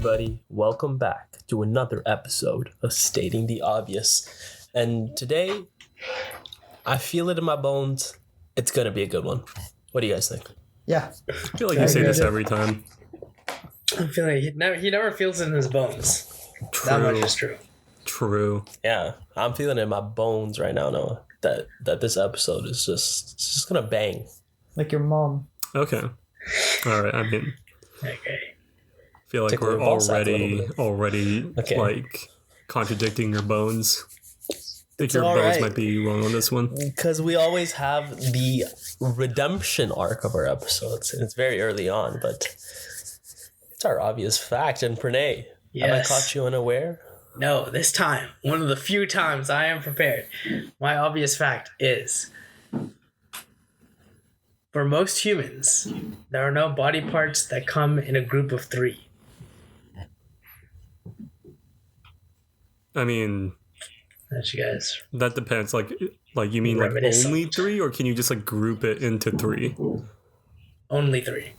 everybody. Welcome back to another episode of Stating the Obvious. And today, I feel it in my bones. It's going to be a good one. What do you guys think? Yeah. I feel like you say this every time. I feel like he never feels it in his bones. True. That much is true. True. Yeah, I'm feeling it in my bones right now, Noah, that this episode is just going to bang. Like your mom. Okay. All right. I mean, Okay. I feel like Tickle we're your ball sack a little already bit. Okay. like contradicting your bones. I think It's your all bones right. might be wrong on this one. Because we always have the redemption arc of our episodes. And it's very early on, but it's our obvious fact. And Pranay, have I Yes. caught you unaware? No, this time, one of the few times I am prepared. My obvious fact is, for most humans, there are no body parts that come in a group of three. I mean, That's you guys. that depends. Like you mean like Reminiscent. only three, or can you just like group it into three? Only three.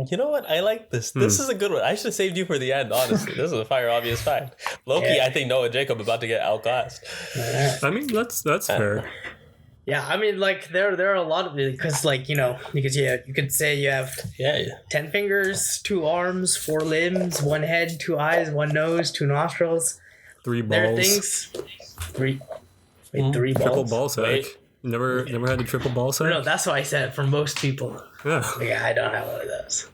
You know what? I like this. This is a good one. I should have saved you for the end, honestly. This is a fire obvious fact. Loki, Yeah. I think Noah and Jacob about to get outclassed. I mean, that's fair. Yeah, I mean, like there are a lot of because, like, you could say you have Yeah. 10 fingers, 2 arms, 4 limbs, 1 head, 2 eyes, 1 nose, 2 nostrils. 3 There are balls. things. 3. Wait, 3 balls. Triple ball sack. Wait. Never had a triple ball sack? No, that's what I said. For most people, Yeah. yeah, I don't have one of those.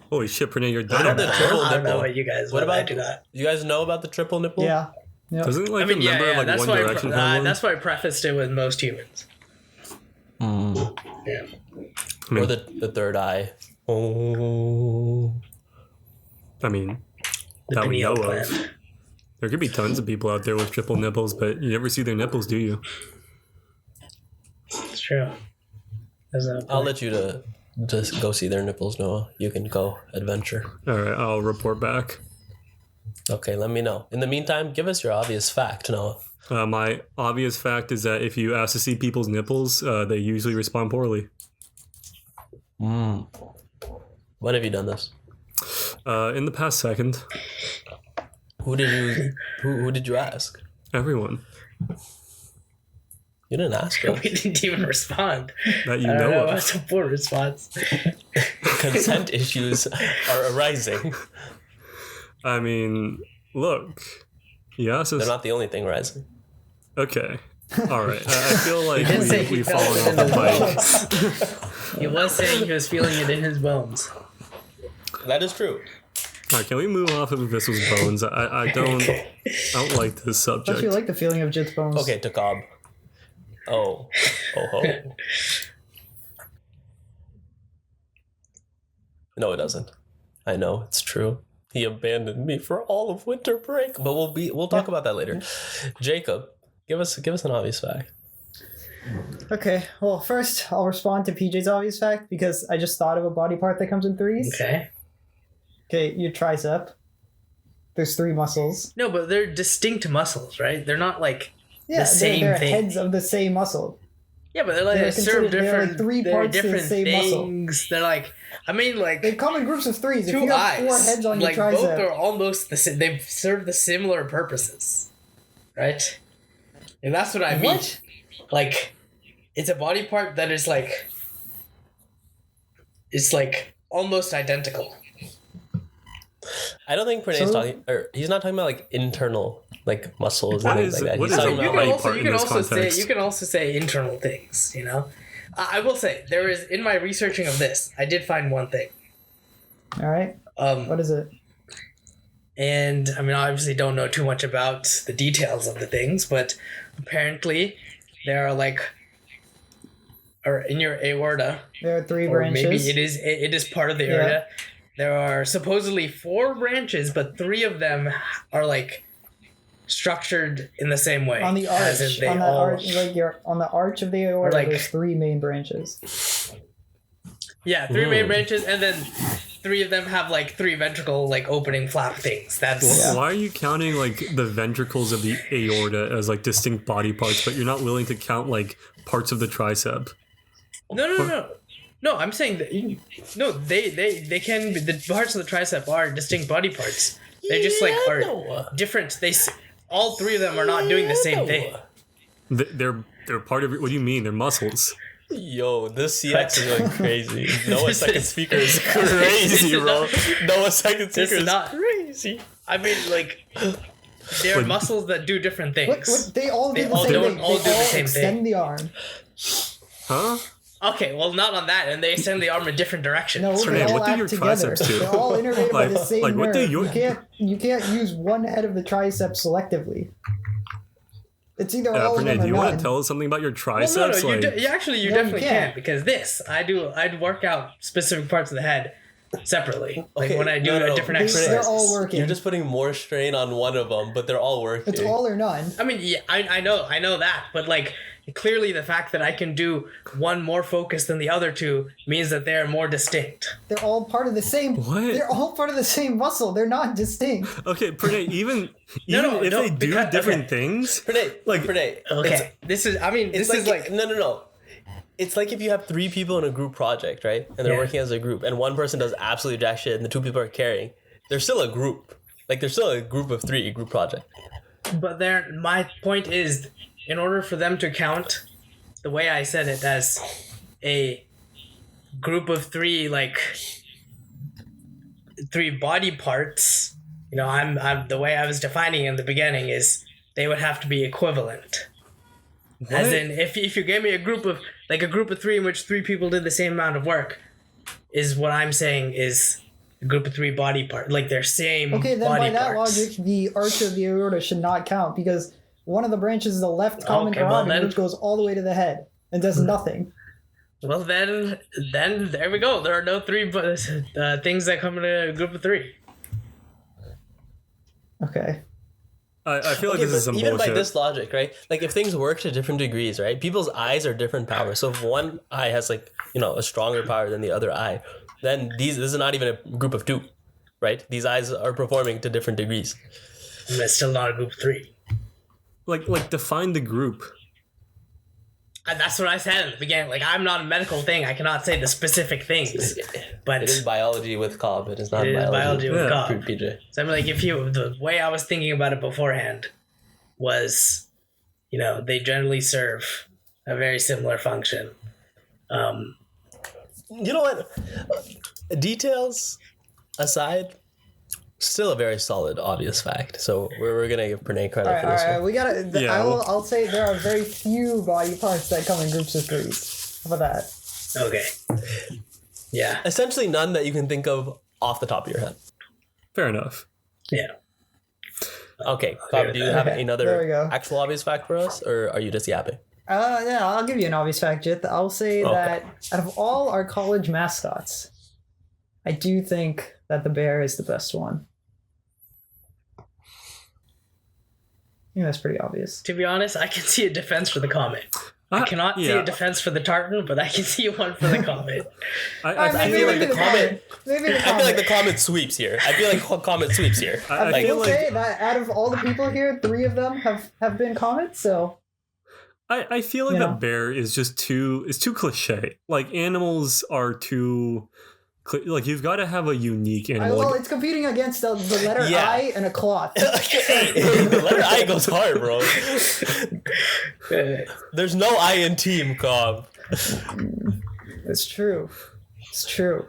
Holy shit, Pranay, you're What about dead. the triple I don't know nipple? what you guys. What I about do not. You guys know about the triple nipple? Yeah. Yep. Doesn't like I mean, a member of like that's One why. Direction have one? That's why I prefaced it with most humans. Mm. Yeah. I mean, Or the third eye. Oh. I mean, The that we know pineal of. gland. There could be tons of people out there with triple nipples, but you never see their nipples, do you? It's true. There's no I'll point. let you to just go see their nipples, Noah. You can go adventure. All right, I'll report back. Okay, let me know. In the meantime, give us your obvious fact, Noah. My obvious fact is that if you ask to see people's nipples, they usually respond poorly. When have you done this? In the past second, Who did you ask? everyone You didn't ask We us. didn't even respond. that you I don't know know. of. That's a poor response. Consent issues are arising. I mean, look, you asked They're us. not the only thing rising. Okay, all right. I feel like did say he we've felt fallen it off in the his bike. He was saying he was feeling it in his bones. That is true. All right, can we move off of this was bones? I don't like this Don't subject. you like the feeling of Jit's bones? Okay, Takab. Oh ho. No, it doesn't. I know it's true. He abandoned me for all of winter break, but we'll talk about that later. Jacob, give us an obvious fact. Okay, well, first I'll respond to PJ's obvious fact because I just thought of a body part that comes in threes. Okay. Okay, your tricep. There's 3 muscles. No, but they're distinct muscles, right? They're not like Yeah, same they're thing. heads of the same muscle. yeah, but they're like They're they serve considered- they're like different. three they're parts of the different same muscle. things. They're like I mean like They come in groups of 3s. If 2 you have eyes. 4 heads on like your both tricep, are almost the same. They serve the similar purposes, right? And that's what I mean. What? Like, it's a body part that is like, it's like almost identical. I don't think Pranay's So- talking, or he's not talking about like internal like muscles What and things is- like that. what He's is talking a about body like part in this context? you can also say internal things. You know, I will say there is in my researching of this, I did find one thing. all right. What is it? And I mean, I obviously don't know too much about the details of the things, but apparently there are like, or in your aorta, There are 3 or branches. maybe it is part of the area. There are supposedly 4 branches, but 3 of them are like structured in the same way. on the as arch. in they On the all- arch, like you're on the arch of the aorta. like- There's 3 main branches. Yeah, 3 main branches, and then 3 of them have like 3 ventricle like opening flap things. That's Yeah. Why are you counting like the ventricles of the aorta as like distinct body parts, but you're not willing to count like parts of the tricep? no. No, I'm saying that no, they can be, the parts of the tricep are distinct body parts. They just like are different. All three of them are not doing the same thing. They're part of. What do you mean? They're muscles. Yo, this CX is going crazy. Noah's This second is- speaker is crazy, bro. Noah's second This speaker is is not- crazy. I mean, like, there are muscles that do different things. They all do They the all same don't thing. all They do the all same extend thing. the arm. Huh? Okay, well, not on that, and they extend the arm in different directions. No, they Renee, all what do act your together. triceps do? They're all innervated by the Like- same like, what do nerve. your- You can't use one head of the tricep selectively. It's either all of Renee, them do or you want none. to tell us something about your Well, triceps? no, like, you No, definitely you can can't. because this I'd work out specific parts of the head separately, like Okay, when I do no, a different They're exercise. all working. You're just putting more strain on one of them, but they're all working. It's all or none. I mean, yeah, I know that, but like clearly the fact that I can do one more focused than the other two means that they're more distinct. They're all part of the same. What? They're all part of the same muscle. They're not distinct. okay, Pranay, even No, if no, they do because- different okay. things, Pranay, like- Pranay. Okay, this is like No. It's like if you have 3 people in a group project, right? And they're Yeah. working as a group, and one person does absolutely jack shit, and the 2 people are carrying. They're still a group. Like, they're still a group of 3, group project. But my point is, in order for them to count, the way I said it, as a group of 3, like 3 body parts, you know, I'm the way I was defining in the beginning is they would have to be equivalent. As What? in, if you gave me a group of 3 in which 3 people did the same amount of work, is what I'm saying is a group of 3 body parts, like their same Okay, then body by that parts. logic, the arch of the aorta should not count because one of the branches is the left common Okay, well carotid, then- which goes all the way to the head and does nothing. Well, then there we go. There are no 3 things that come in a group of 3. Okay. I feel like Okay, this is but some even bullshit. by this logic, right? Like, if things work to different degrees, right? People's eyes are different powers. So if one eye has, like, you know, a stronger power than the other eye, then this is not even a group of 2, right? These eyes are performing to different degrees. And it's still not a group of 3. like define the group. And that's what I said in the beginning. Like, I'm not a medical thing. I cannot say the specific things. But It is biology with Cobb. It is not it is biology with Yeah. God. PJ. So I mean, like, the way I was thinking about it beforehand was, you know, they generally serve a very similar function. You know what? Details aside, still a very solid, obvious fact. So we're gonna give Pranay credit All right, for all this right. one. We gotta. Yeah, I'll say there are very few body parts that come in groups of 3. How about that? Okay. Yeah. Essentially, none that you can think of off the top of your head. Fair enough. Yeah. Okay, Cobb, do you have Okay, there we another go. actual obvious fact for us, or are you just yapping? Yeah, I'll give you an obvious fact, Jit. I'll say Okay. that out of all our college mascots, I do think that the bear is the best one. I think that's pretty obvious. To be honest, I can see a defense for the comet. I cannot see a defense for the tartan, but I can see one for the comet. I feel like the Maybe the I feel like the comet. comet sweeps here. I feel like comet sweeps here. I I feel will like say that out of all the people here, 3 of them have been comets. So I feel like You know? that bear is just too cliche. Like animals are too like you've got to have a unique animal. well, it's competing against the letter Yeah. I and a cloth. Hey, the letter I goes hard, bro. There's no I in team, Cobb. It's true. It's true.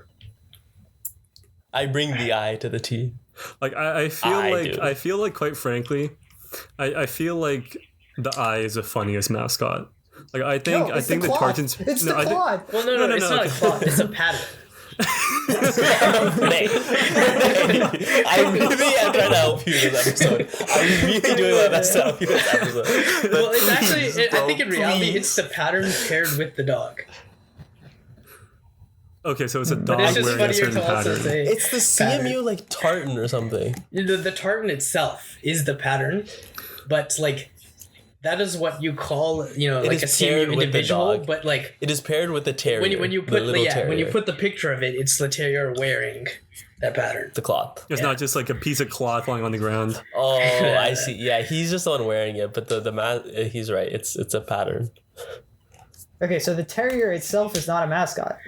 I bring the I to the team. Like I feel I like do. I feel like quite frankly, I feel like the eye is the funniest mascot. Like I think No, I it's think the the cloth. tartans. It's no, the I think- cloth. Well, no, No, it's not okay. a cloth. It's a pattern. Renee, I really am trying to help you this episode. I'm really doing my best to help you this episode. Well, it's actually, I think in reality, please. it's the pattern paired with the dog. Okay, so it's a But dog it's just wearing a funnier certain to also pattern. say It's the CMU like tartan or something. the tartan itself is the pattern, but like that is what you call, you know, It like is a paired senior with the individual. dog. But like It is paired with the terrier. when you the put little when you terrier, put the picture of it, it's the terrier wearing that pattern. the cloth. It's not just like a piece of cloth lying on the ground. Oh, I see. Yeah, he's just the one wearing it, but the man, he's right. It's a pattern. Okay, so the terrier itself is not a mascot.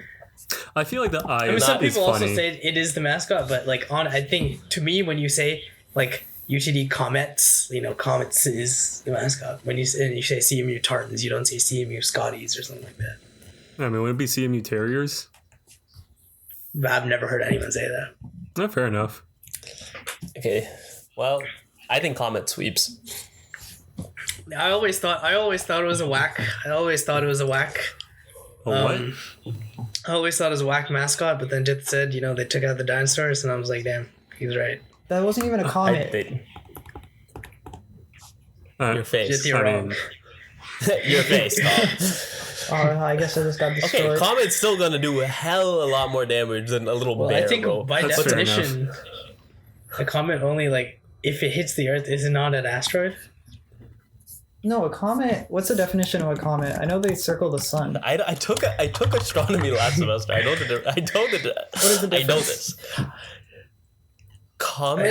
I feel like the eye I mean, is, some is people also funny. say it is the mascot, but like I think to me when you say like UTD Comets, Comets is the mascot. When you say CMU Tartans, you don't say CMU Scotties or something like that. I mean, would it be CMU Terriers? But I've never heard anyone say that. No, fair enough. Okay, well, I think Comet sweeps. I always thought it was a whack. A what? I always thought it was a whack mascot, but then Jit said, they took out the dinosaurs, and I was like, damn, he's right. That wasn't even a comet. Your face. Jit, you're wrong. Your face, Tom. I guess I just got destroyed. Okay, Comet's still gonna do a hell a lot more damage than a little bear, I think bro. by That's fair definition, a comet only, if it hits the Earth, is it not an asteroid? No, a comet. What's the definition of a comet? I know they circle the sun. I took astronomy last semester. I know the. What is the I know difference? this. It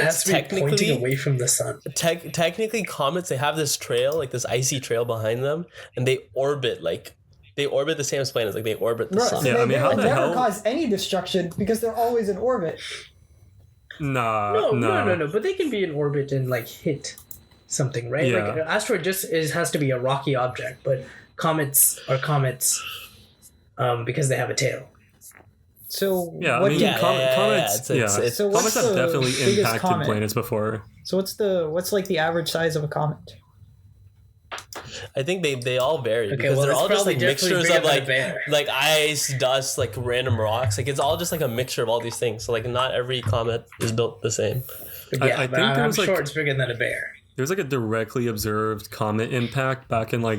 has Comets to be pointing technically, away from the sun. technically, comets, they have this trail, like this icy trail behind them, and they orbit the same as planets, like they orbit the Bro, sun. Yeah, they I mean, how never the hell- cause any destruction because they're always in orbit. No. No. But they can be in orbit and hit something, right? Yeah. Like an asteroid has to be a rocky object, but comets are comets because they have a tail. So Yeah, what I mean, do- comets. It's- So what's Comets have the definitely biggest impacted comet? planets before. So what's like the average size of a comet? I think they all vary Okay, because well, they're it's all just probably mixtures definitely of bigger than a bear. like ice, dust, like random rocks. Like it's all just like a mixture of all these things. So not every comet is built the same. But I but think there I'm was, sure it's bigger than a bear. There's a directly observed comet impact back in the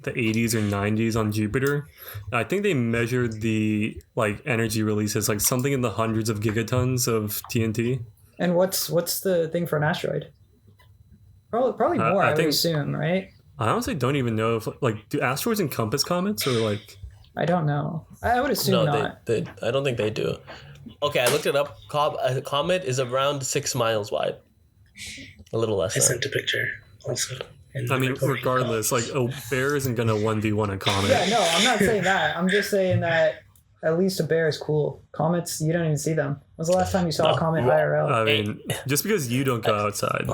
80s or 90s on Jupiter. I think they measured the energy releases something in the hundreds of gigatons of TNT. And what's the thing for an asteroid? Probably more. I I would think- assume, right? I honestly don't even know if do asteroids encompass comets or I don't know. I would assume No, not. they I don't think they do. Okay, I looked it up. A comet is around 6 miles wide. A little less. I than. sent a picture also. I mean, regardless, a bear isn't gonna 1v1 a comet. Yeah, no, I'm not saying that. I'm just saying that at least a bear is cool. Comets, you don't even see them. When's the last time you saw a comet IRL? I mean, just because you don't go outside.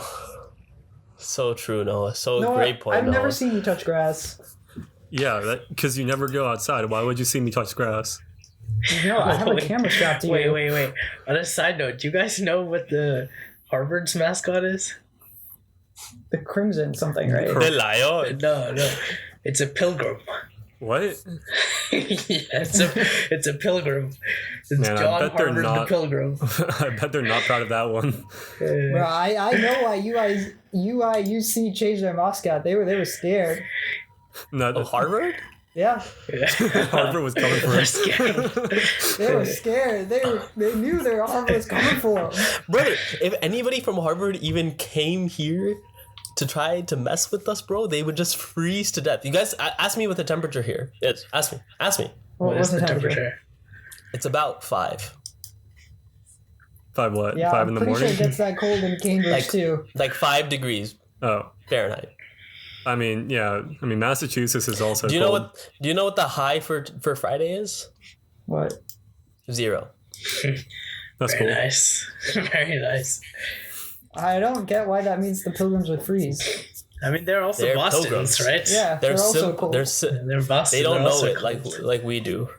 So true, Noah. So No, great point. I've never Noah. seen you touch grass. Yeah, because you never go outside. Why would you see me touch grass? No, I have a Wait, camera strapped to you. Wait. On a side note, do you guys know what the Harvard's mascot is? The crimson something, right? The lion. No. It's a pilgrim. What? Yeah, it's a pilgrim. It's Man, I John bet they're Harvard the not- Pilgrim. I bet they're not proud of that one. Bro, I know why UC changed their mascot. They were scared. No, Oh, Harvard? Yeah, Harvard was coming for They're us. scared. they were scared. They knew their Harvard was coming for them. Brother, if anybody from Harvard even came here to try to mess with us, bro, they would just freeze to death. You guys, ask me what the temperature here is. Ask me. What What's is the temperature? It's about 5. 5 what? Yeah, 5 in I'm the pretty morning? sure it gets that cold in Cambridge Like- too. Like 5 degrees Oh. Fahrenheit. I mean, yeah. I mean, Massachusetts is also Do you know cold. what the high for Friday is? What? 0. That's Very cool. nice. Very nice. I don't get why that means the pilgrims would freeze. I mean, they're also They're Bostons, pilgrims. right? Yeah, They're also simple. cold. They're Boston. They don't They're know also it cold. like we do.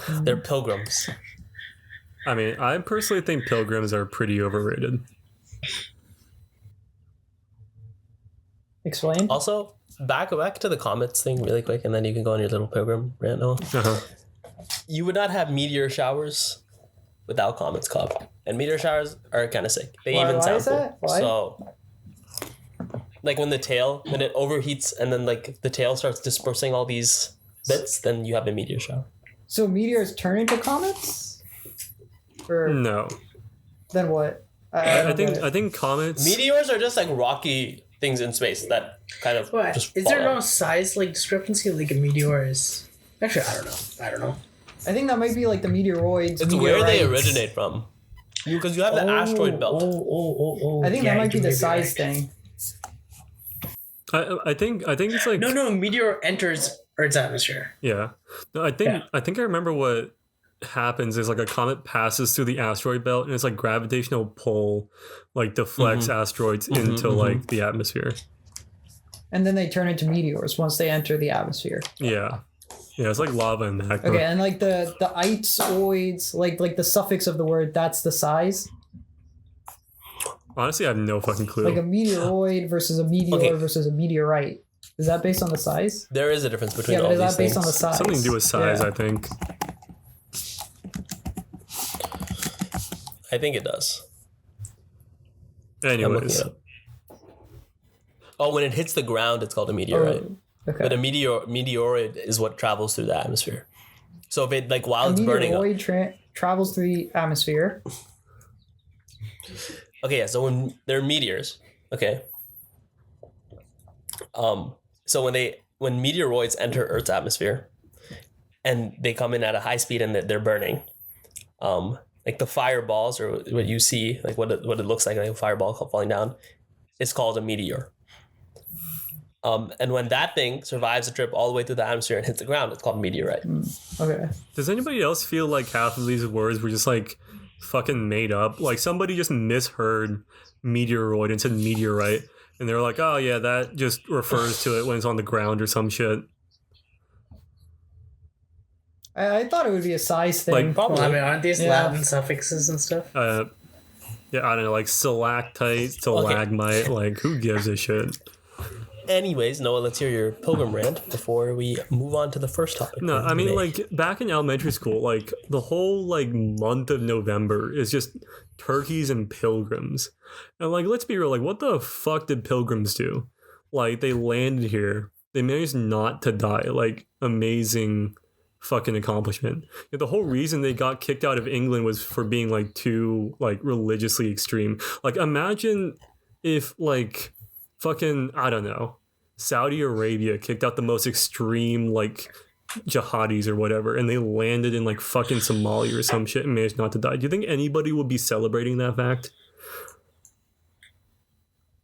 They're pilgrims. I mean, I personally think pilgrims are pretty overrated. Explain. Also, back to the comets thing really quick, and then you can go on your little pilgrim rant, Noah. Uh-huh. You would not have meteor showers without comets, Cobb. And meteor showers are kind of sick. They Why- even why sound is cool. that? Why? So, when it overheats and then the tail starts dispersing all these bits, then you have a meteor shower. So meteors turn into comets? Or No. then what? I think comets... Meteors are just like rocky things in space that kind of What? just Is fall there no out. size discrepancy like a meteor is? Actually, I don't know. I think that might be like the meteoroids. It's where they meteorites. originate from. Because you have the asteroid belt. Oh. I think Yeah, that might be you the may size right. thing. I think it's like No, meteor enters Earth's atmosphere. yeah. No, I think I remember what happens is like a comet passes through the asteroid belt and it's like gravitational pull like deflects asteroids into like the atmosphere. And then they turn into meteors once they enter the atmosphere. Yeah. Yeah, it's like lava and magma. Okay, and like the itoids, like the suffix of the word, that's the size. Honestly, I have no fucking clue. Like a meteoroid versus a meteor versus a meteorite. Is that based on the size? There is a difference between Yeah, all but is these that based things. on the size? Something to do with size, Yeah. I think. I think it does. I'm looking Anyways, it up. Oh, when it hits the ground, it's called a meteorite. Okay. But a meteoroid is what travels through the atmosphere. So if it like while a it's burning up. meteoroid travels through the atmosphere. Okay, yeah. So when they're meteors, okay. So when meteoroids enter Earth's atmosphere, and they come in at a high speed and they're burning, like the fireballs or what you see, like what it looks like a fireball falling down, it's called a meteor. And when that thing survives the trip all the way through the atmosphere and hits the ground, it's called a meteorite. Okay. does anybody else feel like half of these words were just like fucking made up? Like somebody just misheard meteoroid and said meteorite, and they're like, "Oh yeah, that just refers to it when it's on the ground or some shit." I thought it would be a size thing. Like, Probably. Well, I mean, aren't these Yeah. Latin suffixes and stuff? Yeah, I don't know, like stalactite, stalagmite. Like, who gives a shit? Anyways, Noah, let's hear your pilgrim rant before we move on to the first topic. No, for I mean, today. like back in elementary school, like the whole like month of November is just turkeys and pilgrims, and like let's be real, like what the fuck did pilgrims do? Like they landed here, they managed not to die. Like amazing fucking accomplishment. The whole reason they got kicked out of England was for being like too like religiously extreme. Like imagine if like fucking I don't know, Saudi Arabia kicked out the most extreme like jihadis or whatever, and they landed in like fucking Somalia or some shit and managed not to die. Do you think anybody would be celebrating that fact?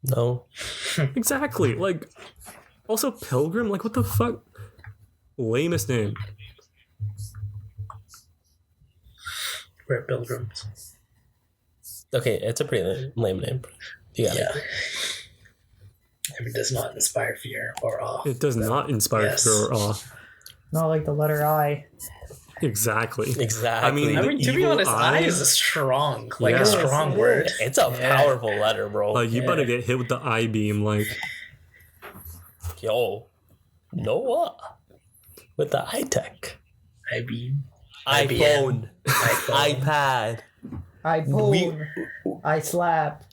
no. Exactly. Like also pilgrim, like what the fuck? Lamest name. We're pilgrims. Okay, it's a pretty lame name. You got Yeah. it. I mean, it does not inspire fear or awe. It does not inspire Yes. fear or awe. Not like the letter I. Exactly. Exactly. I mean, I the mean, to be evil honest, eye- I is a strong, like Yeah. a strong Yes, it word. is. it's a Yeah. powerful letter, bro. Like you Yeah. better get hit with the I beam, like Yo, Noah with the iTech, I mean, iPhone, iPhone. iPad. I pull. I slap.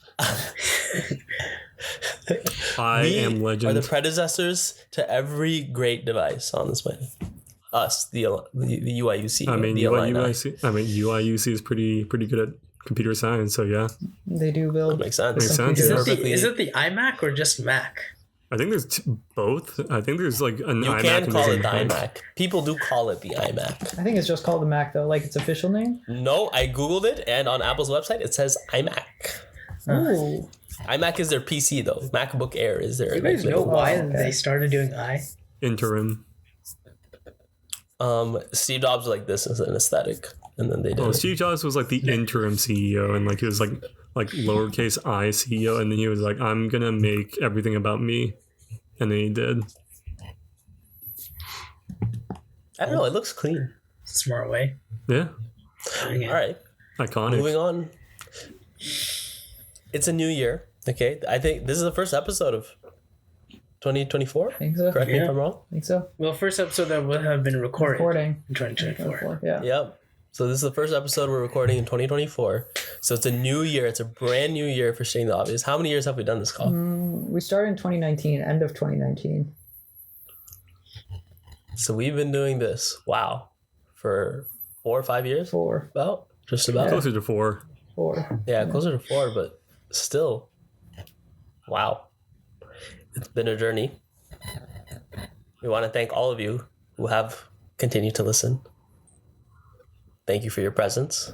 I We am are legend. the predecessors to every great device on this planet. Us, the UIUC. I mean, the Illini. UIUC is pretty good at computer science, so yeah. They do That build. makes sense. Makes sense. Is computers. it, Perfectly. is it the iMac or just Mac? I think there's both. I think there's like an You iMac. can and call there's it the a Mac. iMac. People do call it the iMac. I think it's just called the Mac though, like its official name. No, I googled it, and on Apple's website it says iMac. Ooh. iMac is their PC though. MacBook Air is their. You guys like, know little- why okay. they started doing I? Interim. Steve Jobs was like this as an aesthetic, and then they did. Oh, it. Steve Jobs was like the interim CEO, and like he was like lowercase I CEO, and then he was like, I'm gonna make everything about me, and then he did. I don't know. It looks clean. Smart way. Yeah, Doing it. All right, iconic. moving on. It's a new year. Okay, I think this is the first episode of 2024. I think so. Correct me if Yeah. I'm wrong. I think so. Well, first episode that would have been recorded Recording. in 2024. Yeah. Yep. So this is the first episode we're recording in 2024. So it's a new year. It's a brand new year for Stating the Obvious. How many years have we done this call? We started in 2019, end of 2019. So we've been doing this. Wow, for 4 or 5 years. Four. About just about. Closer to 4. Yeah, closer to 4, but still. Wow. It's been a journey. We want to thank all of you who have continued to listen. Thank you for your presence.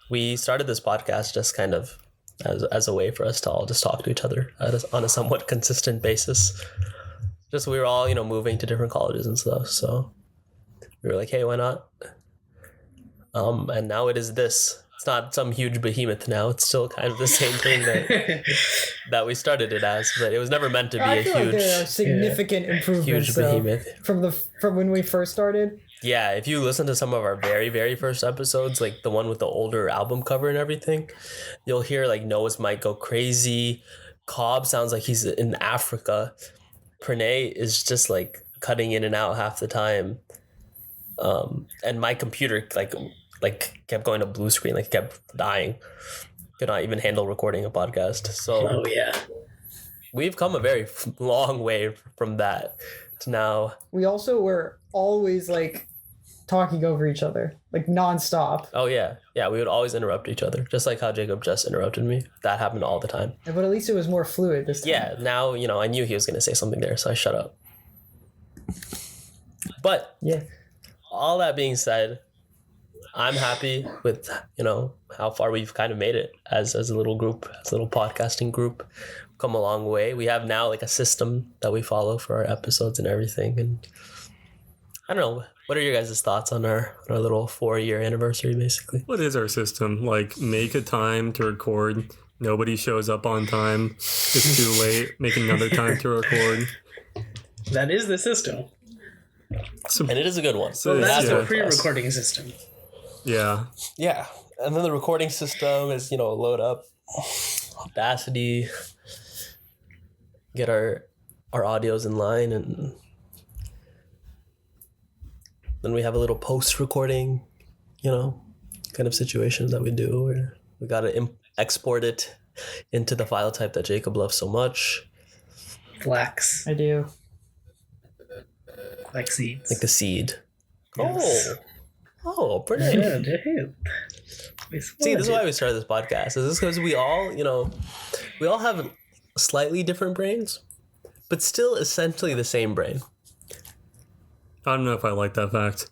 We started this podcast just kind of as a way for us to all just talk to each other on a somewhat consistent basis. Just we were all, you know, moving to different colleges and stuff, so we were like, hey, why not? And now it is this. It's not some huge behemoth now. It's still kind of the same thing that we started it as, but it was never meant to be a feel huge, like there are significant improvements huge though, behemoth. from when we first started. Yeah, if you listen to some of our very, very first episodes, like the one with the older album cover and everything, you'll hear like Noah's mic go crazy. Cobb sounds like he's in Africa. Pranay is just like cutting in and out half the time. And my computer like kept going to blue screen, like kept dying. Could not even handle recording a podcast. So Oh yeah. we've come a very long way from that to now. We also were always like talking over each other, like nonstop. Oh yeah, we would always interrupt each other, just like how Jacob just interrupted me. That happened all the time. But at least it was more fluid this time. Yeah, now, you know, I knew he was going to say something there, so I shut up. But Yeah. all that being said, I'm happy with, you know, how far we've kind of made it as a little group, as a little podcasting group. Come a long way. We have now like a system that we follow for our episodes and everything. And I don't know, what are your guys' thoughts on our little 4-year anniversary, basically? What is our system? Like, make a time to record. Nobody shows up on time. It's too late. Make another time to record. That is the system. So, And it is a good one. So Well, that's yeah. the pre-recording system. yeah. Yeah, and then the recording system is, you know, load up Audacity, get our audios in line, and then we have a little post-recording, you know, kind of situation that we do where we got to export it into the file type that Jacob loves so much, Flax. I do. Like seeds. like the seed. Yes. Oh, pretty. Yeah, dude. See, this is why we started this podcast. Is this because we all, you know, we all have slightly different brains, but still essentially the same brain. I don't know if I like that fact.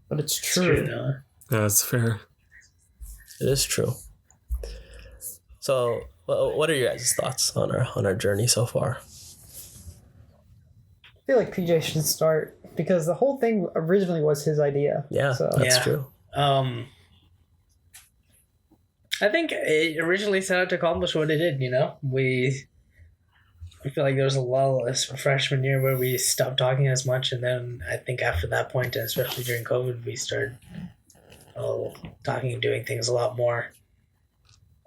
But it's It's true, true. though. That's fair. It is true. So, what are your guys' thoughts on our journey so far? I feel like PJ should start because the whole thing originally was his idea. Yeah, So that's Yeah. true. I think it originally set out to accomplish what it did, you know? I feel like there was a lull this freshman year where we stopped talking as much, and then I think after that point, and especially during COVID, we started talking and doing things a lot more.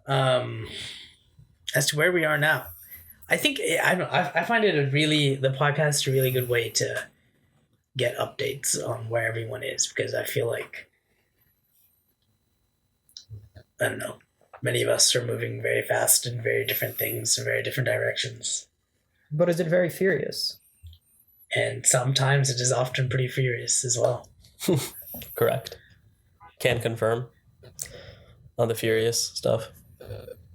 As to where we are now, I think I find it the podcast a really good way to get updates on where everyone is, because I feel like, I don't know, many of us are moving very fast in very different things in very different directions. But is it very furious? And sometimes it is often pretty furious as well. Correct. Can confirm on the furious stuff.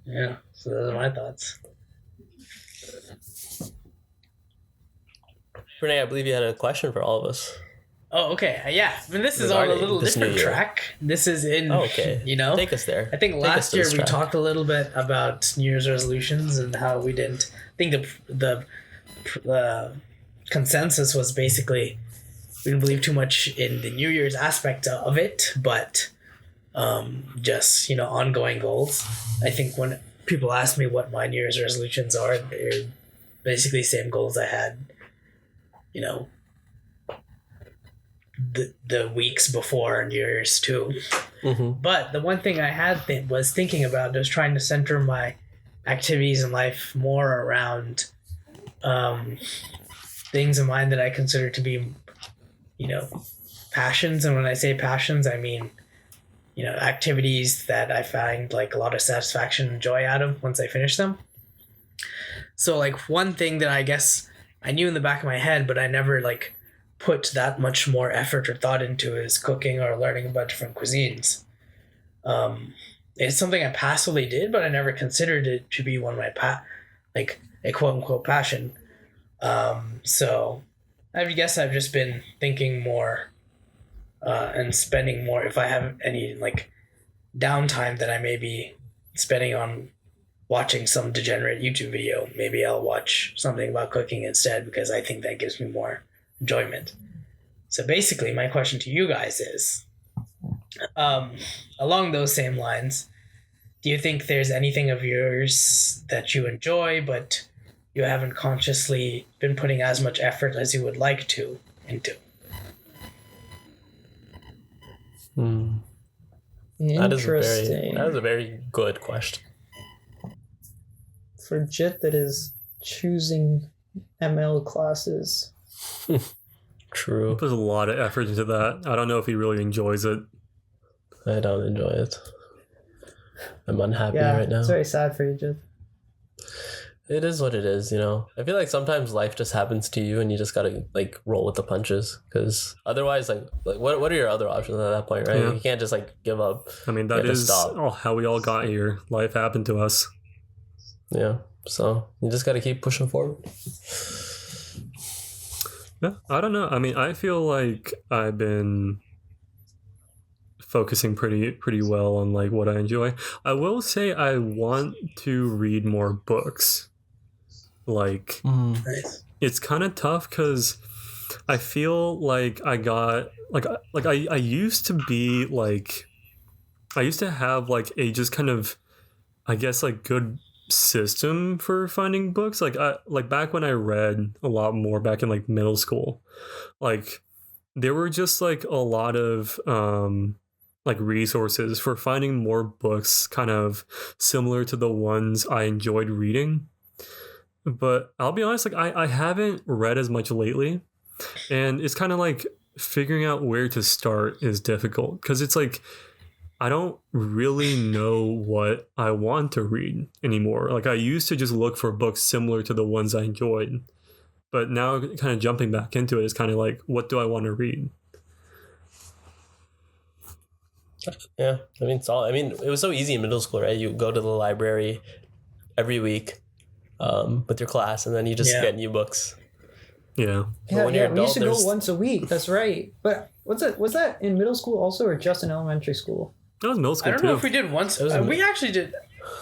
Yeah, so those are my thoughts. Renee, I believe you had a question for all of us. Oh, okay. Yeah. I mean, this is on a Regarding little this new different year. track. This is in, Oh, okay. you know? Take us there. I think Take us last to year this we track. talked a little bit about New Year's resolutions and how we didn't. I think the consensus was basically we didn't believe too much in the New Year's aspect of it, but just, you know, ongoing goals. I think when people ask me what my New Year's resolutions are, they're basically the same goals I had, you know, the weeks before New Year's too. Mm-hmm. But the one thing I had was thinking about was trying to center my activities in life more around things of mine that I consider to be, you know, passions. And when I say passions, I mean, you know, activities that I find like a lot of satisfaction and joy out of once I finish them. So like one thing that I guess I knew in the back of my head, but I never like put that much more effort or thought into is cooking or learning about different cuisines. It's something I passively did, but I never considered it to be one of my like a quote unquote passion. So I guess I've just been thinking more and spending more if I have any like downtime that I maybe spending on watching some degenerate YouTube video. Maybe I'll watch something about cooking instead because I think that gives me more enjoyment. So basically, my question to you guys is, along those same lines, do you think there's anything of yours that you enjoy, but you haven't consciously been putting as much effort as you would like to into? That is Interesting. a very good question. For Jit that is choosing ML classes. True. There's a lot of effort into that. I don't know if he really enjoys it. I don't enjoy it. I'm unhappy Yeah, right now. it's very sad for you, Jit. It is what it is, you know. I feel like sometimes life just happens to you, and you just gotta like roll with the punches. Because otherwise, like what are your other options at that point, right? Yeah. You can't just like give up. I mean, You that have to is stop. how we all got here. Life happened to us. Yeah. So you just gotta keep pushing forward. Yeah, I don't know. I mean, I feel like I've been focusing pretty well on like what I enjoy. I will say I want to read more books. Like, Nice. it's kind of tough because I feel like I got I used to be like I used to have like a just kind of, I guess, like good system for finding books. Like back when I read a lot more back in like middle school, like there were just like a lot of like resources for finding more books kind of similar to the ones I enjoyed reading. But I'll be honest, like I haven't read as much lately, and it's kind of like figuring out where to start is difficult because it's like I don't really know what I want to read anymore. Like I used to just look for books similar to the ones I enjoyed, but now kind of jumping back into it is kind of like, what do I want to read? Yeah, I mean, it was so easy in middle school, right? You go to the library every week with your class, and then you just Yeah. get new books. Yeah. Yeah, when you're we used to adult, go once a week. That's right. But was that in middle school also, or just in elementary school? That was middle I school don't too. know if we did once. It was We actually did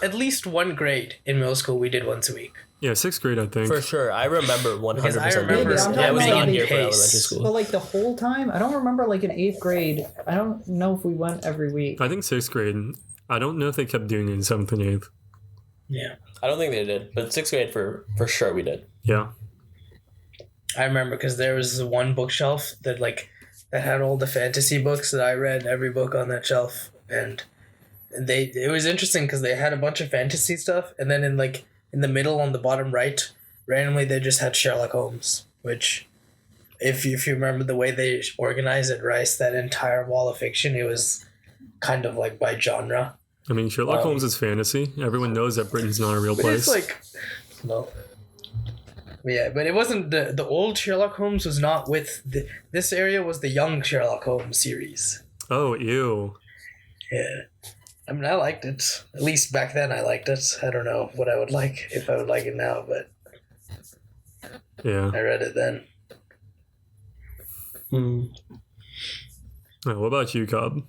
at least one grade in middle school. We did once a week. Yeah, 6th grade, I think. For sure, I remember 100%. Because I doing remember this. I'm Yeah, I was talking not about here for pace. elementary But school. like the whole time, I don't remember like in 8th grade. I don't know if we went every week. I think 6th grade. I don't know if they kept doing it in 7th and 8th. Yeah. I don't think they did, but 6th grade for sure we did. Yeah. I remember because there was one bookshelf that had all the fantasy books that I read, every book on that shelf, and it was interesting because they had a bunch of fantasy stuff, and then in the middle on the bottom right, randomly they just had Sherlock Holmes, which if you remember the way they organized at Rice, that entire wall of fiction, it was kind of like by genre. I mean, Sherlock Holmes is fantasy. Everyone knows that Britain's not a real But place. it's like, no. Yeah, but it wasn't the old Sherlock Holmes was not with this area was the young Sherlock Holmes series. Oh, ew. Yeah. I mean, I liked it. At least back then I liked it. I don't know what I would like, if I would like it now, but Yeah. I read it then. What about you, Cobb?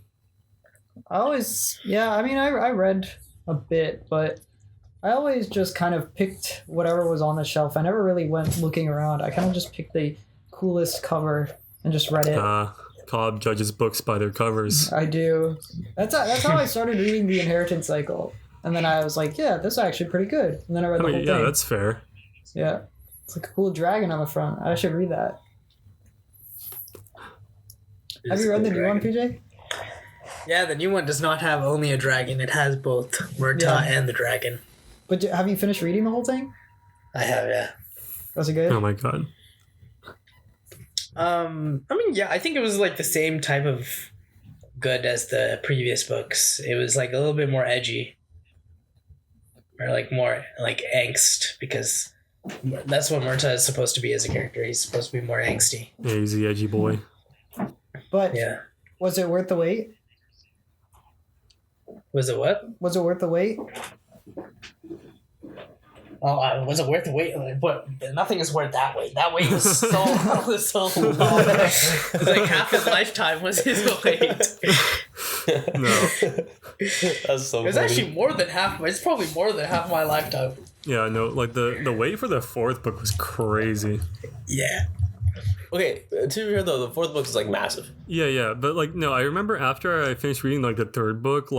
I mean, I read a bit, but I always just kind of picked whatever was on the shelf. I never really went looking around. I kind of just picked the coolest cover and just read it. Cobb judges books by their covers. I do. That's how I started reading The Inheritance Cycle. And then I was like, yeah, this is actually pretty good. And then I read I the mean, whole yeah, thing. that's fair. Yeah. It's like a cool dragon on the front. I should read that. Have you read the new one, PJ? Yeah, the new one does not have only a dragon. It has both Murta Yeah. and the dragon. But have you finished reading the whole thing? I have, yeah. Was it good? Oh my god. I mean, yeah, I think it was like the same type of good as the previous books. It was like a little bit more edgy, or like more like angst, because that's what Murta is supposed to be as a character. He's supposed to be more angsty. Yeah, he's the edgy boy. But Yeah. was it worth the wait? Was it what? Was it worth the wait? Oh, was it worth the wait? But nothing is worth that wait. That wait was so long. It was like half his lifetime was his wait. No. That's so It's funny. actually more than half. It's probably more than half my lifetime. Yeah, no, like the wait for the fourth book was crazy. Yeah. Okay, to be fair though, the fourth book is like massive. Yeah, but like no, I remember after I finished reading like the third book,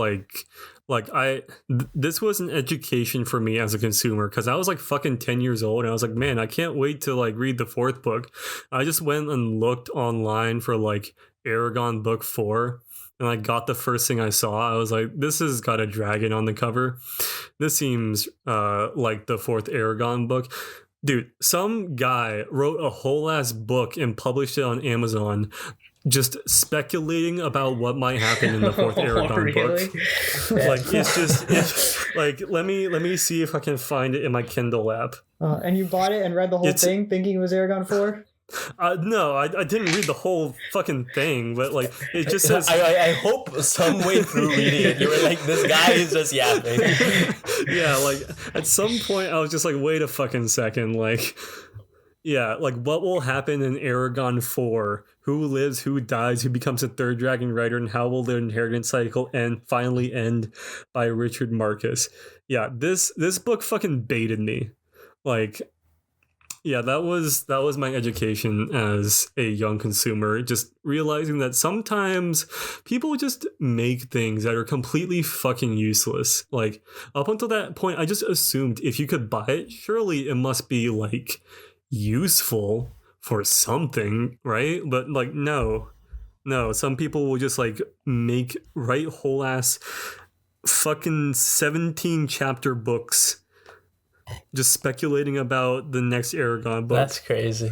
this was an education for me as a consumer because I was like fucking 10 years old and I was like, man, I can't wait to like read the fourth book. I just went and looked online for like Aragon book 4 and I got the first thing I saw. I was like, this has got a dragon on the cover. This seems like the fourth Aragon book. Dude, some guy wrote a whole ass book and published it on Amazon just speculating about what might happen in the fourth Aragon book. Like it's like let me see if I can find it in my Kindle app. And you bought it and read the whole thing thinking it was Aragon 4? No, I didn't read the whole fucking thing, but like it just says. I hope some way through reading it, you were like, this guy is just yapping. Yeah, like at some point I was just like, wait a fucking second, like, yeah, like what will happen in Aragon 4? Who lives, who dies, who becomes a third dragon rider, and how will the inheritance cycle finally end by Richard Marcus? Yeah, this book fucking baited me, like. Yeah, that was my education as a young consumer, just realizing that sometimes people just make things that are completely fucking useless. Like, up until that point, I just assumed if you could buy it, surely it must be, like, useful for something, right? But, like, no, some people will just, like, write whole ass fucking 17 chapter books just speculating about the next Aragon book. That's crazy.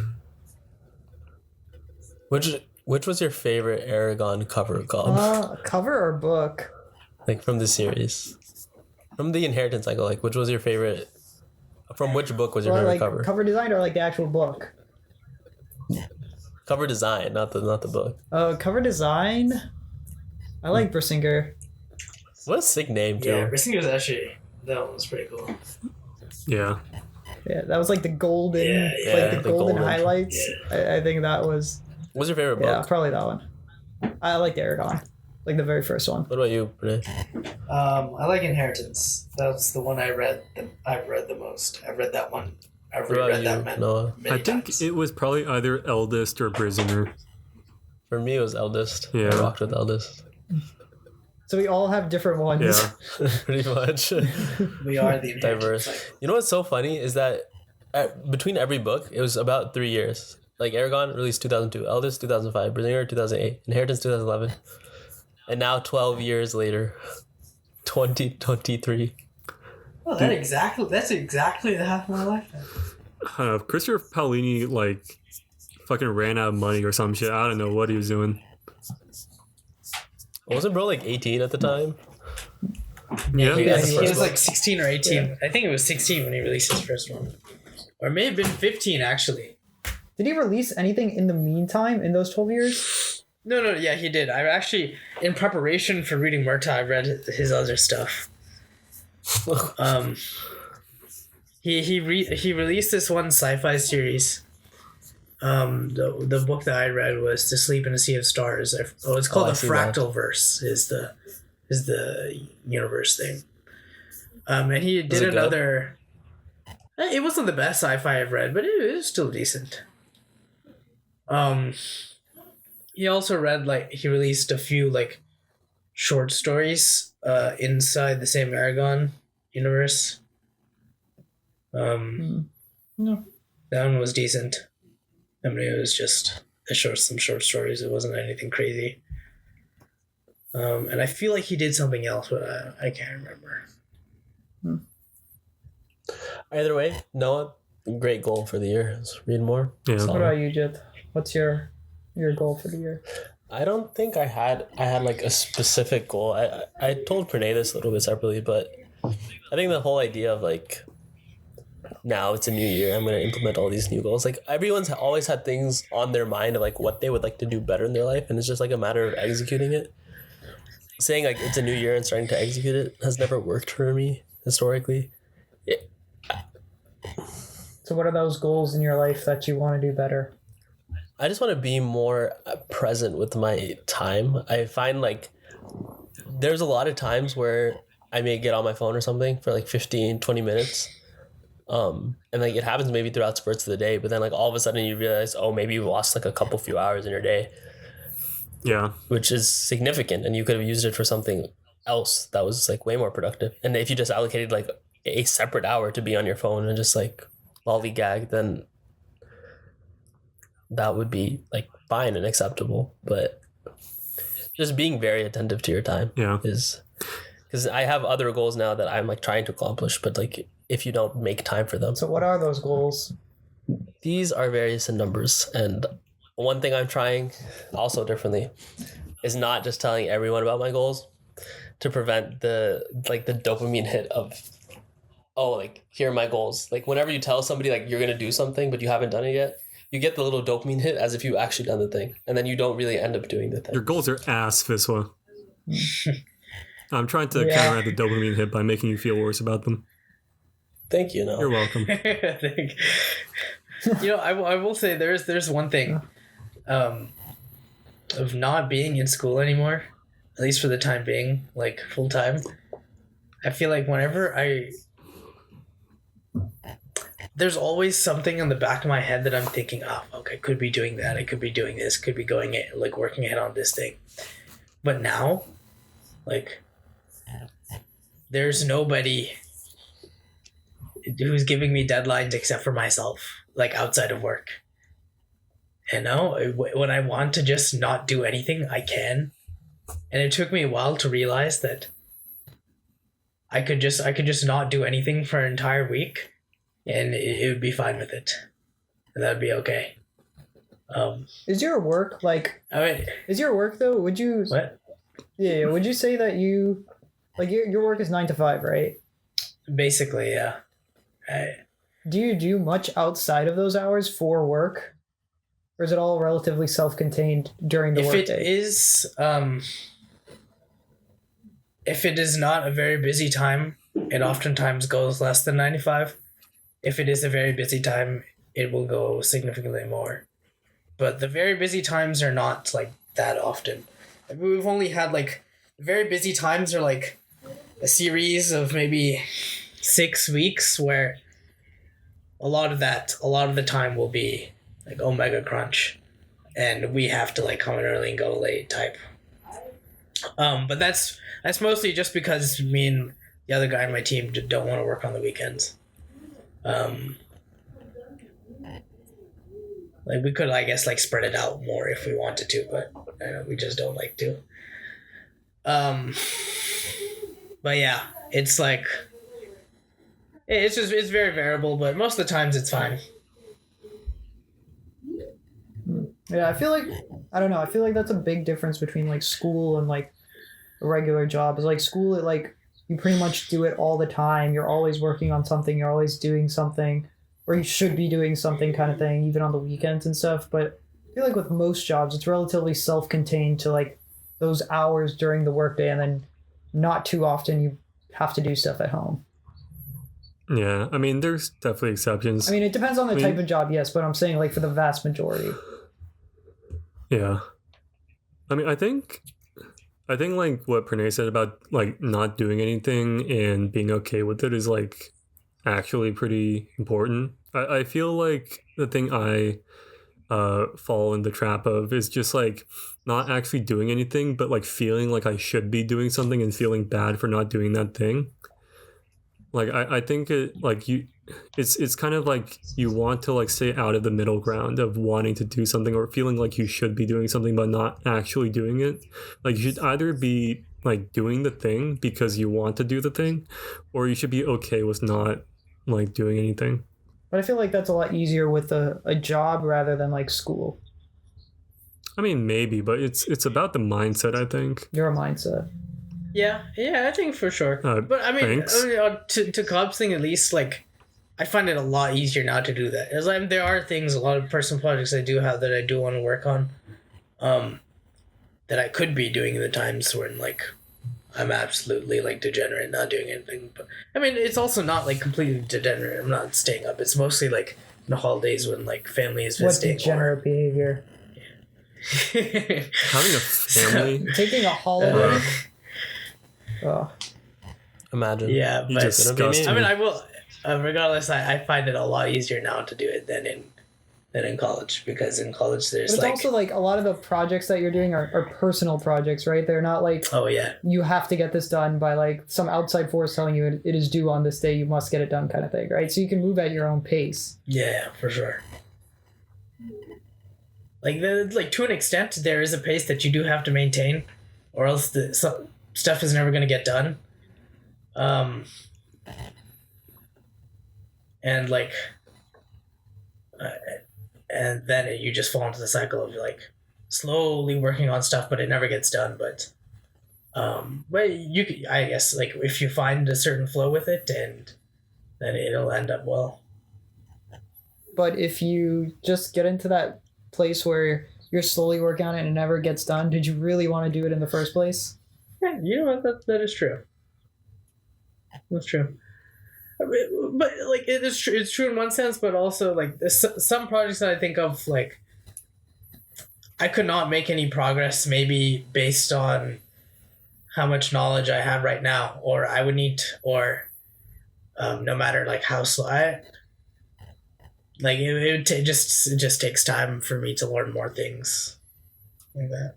Which was your favorite Aragon cover called? Cover or book? Like from the series, from the inheritance cycle. Like, which was your favorite? From which book was your favorite like cover? Cover design or like the actual book? Cover design, not the book. Cover design. I like Bersinger. What a sick name too. Yeah, Rissinger's actually, that one was pretty cool. Yeah. Yeah, that was like the golden, like the golden highlights. Yeah. I think that was. What's your favorite book? Yeah, probably that one. I like Aragon, like the very first one. What about you, Renee? I like Inheritance. That's the one I've read the most. I've read that one. I've reread that many I think times. it was probably either Eldest or Prisoner. For me, it was Eldest. Yeah. I rocked with Eldest. So we all have different ones. Yeah. Pretty much. We are the Diverse. You know what's so funny is that between every book, it was about 3 years. Like Aragon released 2002, Eldest 2005, Bringer 2008, Inheritance 2011, and now 12 years later, 2023. Oh, that's exactly the half of my lifetime. I don't know. If Christopher Paolini like fucking ran out of money or some shit, I don't know what he was doing. Wasn't bro like 18 at the time? Yeah. He That's the was first like 16 or 18. Yeah. I think it was 16 when he released his first one. Or it may have been 15, actually. Did he release anything in the meantime in those 12 years? No, yeah, he did. I actually, in preparation for reading Murtaugh, I read his other stuff. He released this one sci-fi series. The book that I read was To Sleep in a Sea of Stars. It's called the Fractal Verse. Is the universe thing. And he did another. Good? It wasn't the best sci-fi I've read, but it was still decent. He also read he released a few short stories inside the same Aragon universe. No. That one was decent. I mean, it was just some short stories. It wasn't anything crazy. And I feel like he did something else, but I can't remember. Either way, Noah, great goal for the year. Let's read more. Yeah. What about you, Jit? What's your goal for the year? I don't think I had like a specific goal. I told Pranay this a little bit separately, but I think the whole idea of now it's a new year, I'm going to implement all these new goals. Everyone's always had things on their mind of what they would like to do better in their life, and it's just a matter of executing it. Saying it's a new year and starting to execute it has never worked for me historically. So what are those goals in your life that you want to do better? I just want to be more present with my time. I find there's a lot of times where I may get on my phone or something for like 15, 20 minutes. And like it happens maybe throughout spurts of the day, but then like all of a sudden you realize, oh, maybe you lost like a couple few hours in your day, Yeah. which is significant, and you could have used it for something else that was like way more productive. And if you just allocated like a separate hour to be on your phone and just like lollygag, then that would be like fine and acceptable. But just being very attentive to your time Yeah. is, because I have other goals now that I'm like trying to accomplish, but like if you don't make time for them. So what are those goals? These are various in numbers, and one thing I'm trying also differently is not just telling everyone about my goals, to prevent the dopamine hit of, oh, like here are my goals. Like whenever you tell somebody like you're gonna do something but you haven't done it yet, you get the little dopamine hit as if you actually done the thing, and then you don't really end up doing the thing. Your goals are ass, Viswa. I'm trying to Yeah. counteract the dopamine hit by making you feel worse about them. Thank you. No, You're welcome. I think, I will say there's one thing, of not being in school anymore, at least for the time being, like full time. I feel like whenever there's always something in the back of my head that I'm thinking, oh, okay, I could be doing that, I could be doing this, could be going it, like working ahead on this thing. But now, like, there's nobody who's giving me deadlines except for myself, like outside of work. You know, when I want to just not do anything, I can. And it took me a while to realize that I could just not do anything for an entire week, and it would be fine with it, and that'd be okay. Is your work like? I mean, Is your work though? Would you? what? Yeah. Would you say that you, like your work is 9 to 5, right? Basically, yeah. Do you do much outside of those hours for work, or is it all relatively self-contained during the If it workday? is, if it is not a very busy time, it oftentimes goes less than 95. If it is a very busy time, it will go significantly more. But the very busy times are not like that often. We've only had like very busy times are like a series of maybe 6 weeks where a lot of the time will be like omega crunch, and we have to like come in early and go late type. But that's mostly just because me and the other guy on my team don't want to work on the weekends. Like we could, I guess, like spread it out more if we wanted to, but we just don't like to. But yeah, it's like it's very variable, but most of the times it's fine. Yeah, I feel like I don't know. I feel like that's a big difference between like school and like a regular job. Is like school, it like you pretty much do it all the time. You're always working on something. You're always doing something, or you should be doing something, kind of thing, even on the weekends and stuff. But I feel like with most jobs, it's relatively self-contained to like those hours during the workday, and then not too often you have to do stuff at home. Yeah, I mean, there's definitely exceptions. I mean, it depends on the type of job, yes, but I'm saying like for the vast majority. Yeah. I mean, I think like what Pranay said about like not doing anything and being okay with it is like actually pretty important. I feel like the thing I fall in the trap of is just like not actually doing anything, but like feeling like I should be doing something and feeling bad for not doing that thing. Like I think it like it's kind of like you want to like stay out of the middle ground of wanting to do something or feeling like you should be doing something but not actually doing it. Like you should either be like doing the thing because you want to do the thing, or you should be okay with not like doing anything. But I feel like that's a lot easier with a job rather than like school. I mean, maybe, but it's about the mindset, I think. Your mindset. Yeah, I think for sure. But I mean, thanks. To Cobb's thing, at least, like, I find it a lot easier now to do that. As like, there are things, a lot of personal projects I do have that I do want to work on, that I could be doing in the times when, like, I'm absolutely, like, degenerate, not doing anything. But, I mean, it's also not, like, completely degenerate. I'm not staying up. It's mostly, like, in the holidays when, like, family is What visiting. degenerate behavior? Having a family. Taking a holiday. Oh. Imagine. Yeah, You but disgust I me. mean, I will. Regardless, I find it a lot easier now to do it than in college, because in college But there's it's like, also like a lot of the projects that you're doing are personal projects, right? They're not like oh yeah, you have to get this done by like some outside force telling you it is due on this day, you must get it done kind of thing, right? So you can move at your own pace. yeah, for sure. Like to an extent, there is a pace that you do have to maintain, or else stuff is never going to get done. And like, and then you just fall into the cycle of like slowly working on stuff, but it never gets done. But I guess like if you find a certain flow with it, and then it'll end up well. But if you just get into that place where you're slowly working on it and it never gets done, did you really want to do it in the first place? Yeah, you know what? That is true. That's true. But like it is true. It's true in one sense, but also like some projects that I think of, like I could not make any progress maybe based on how much knowledge I have right now, or I would need, or no matter like how slow it just takes time for me to learn more things like that.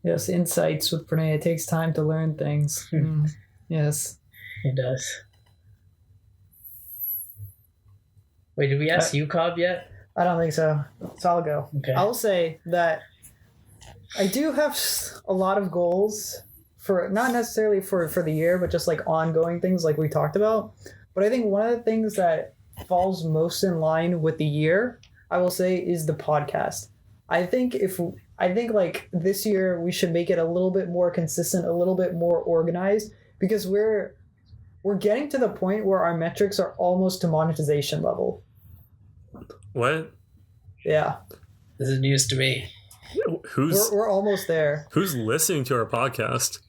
Yes, insights with Pranay. It takes time to learn things. Yes. It does. Wait, did we ask you, Cobb, yet? I don't think so. So I'll go. Okay. I'll say that I do have a lot of goals for not necessarily for the year, but just like ongoing things like we talked about. But I think one of the things that falls most in line with the year, I will say, is the podcast. I think like this year we should make it a little bit more consistent, a little bit more organized, because we're getting to the point where our metrics are almost to monetization level. What? Yeah. This is news to me. Who's We're almost there. who's listening to our podcast?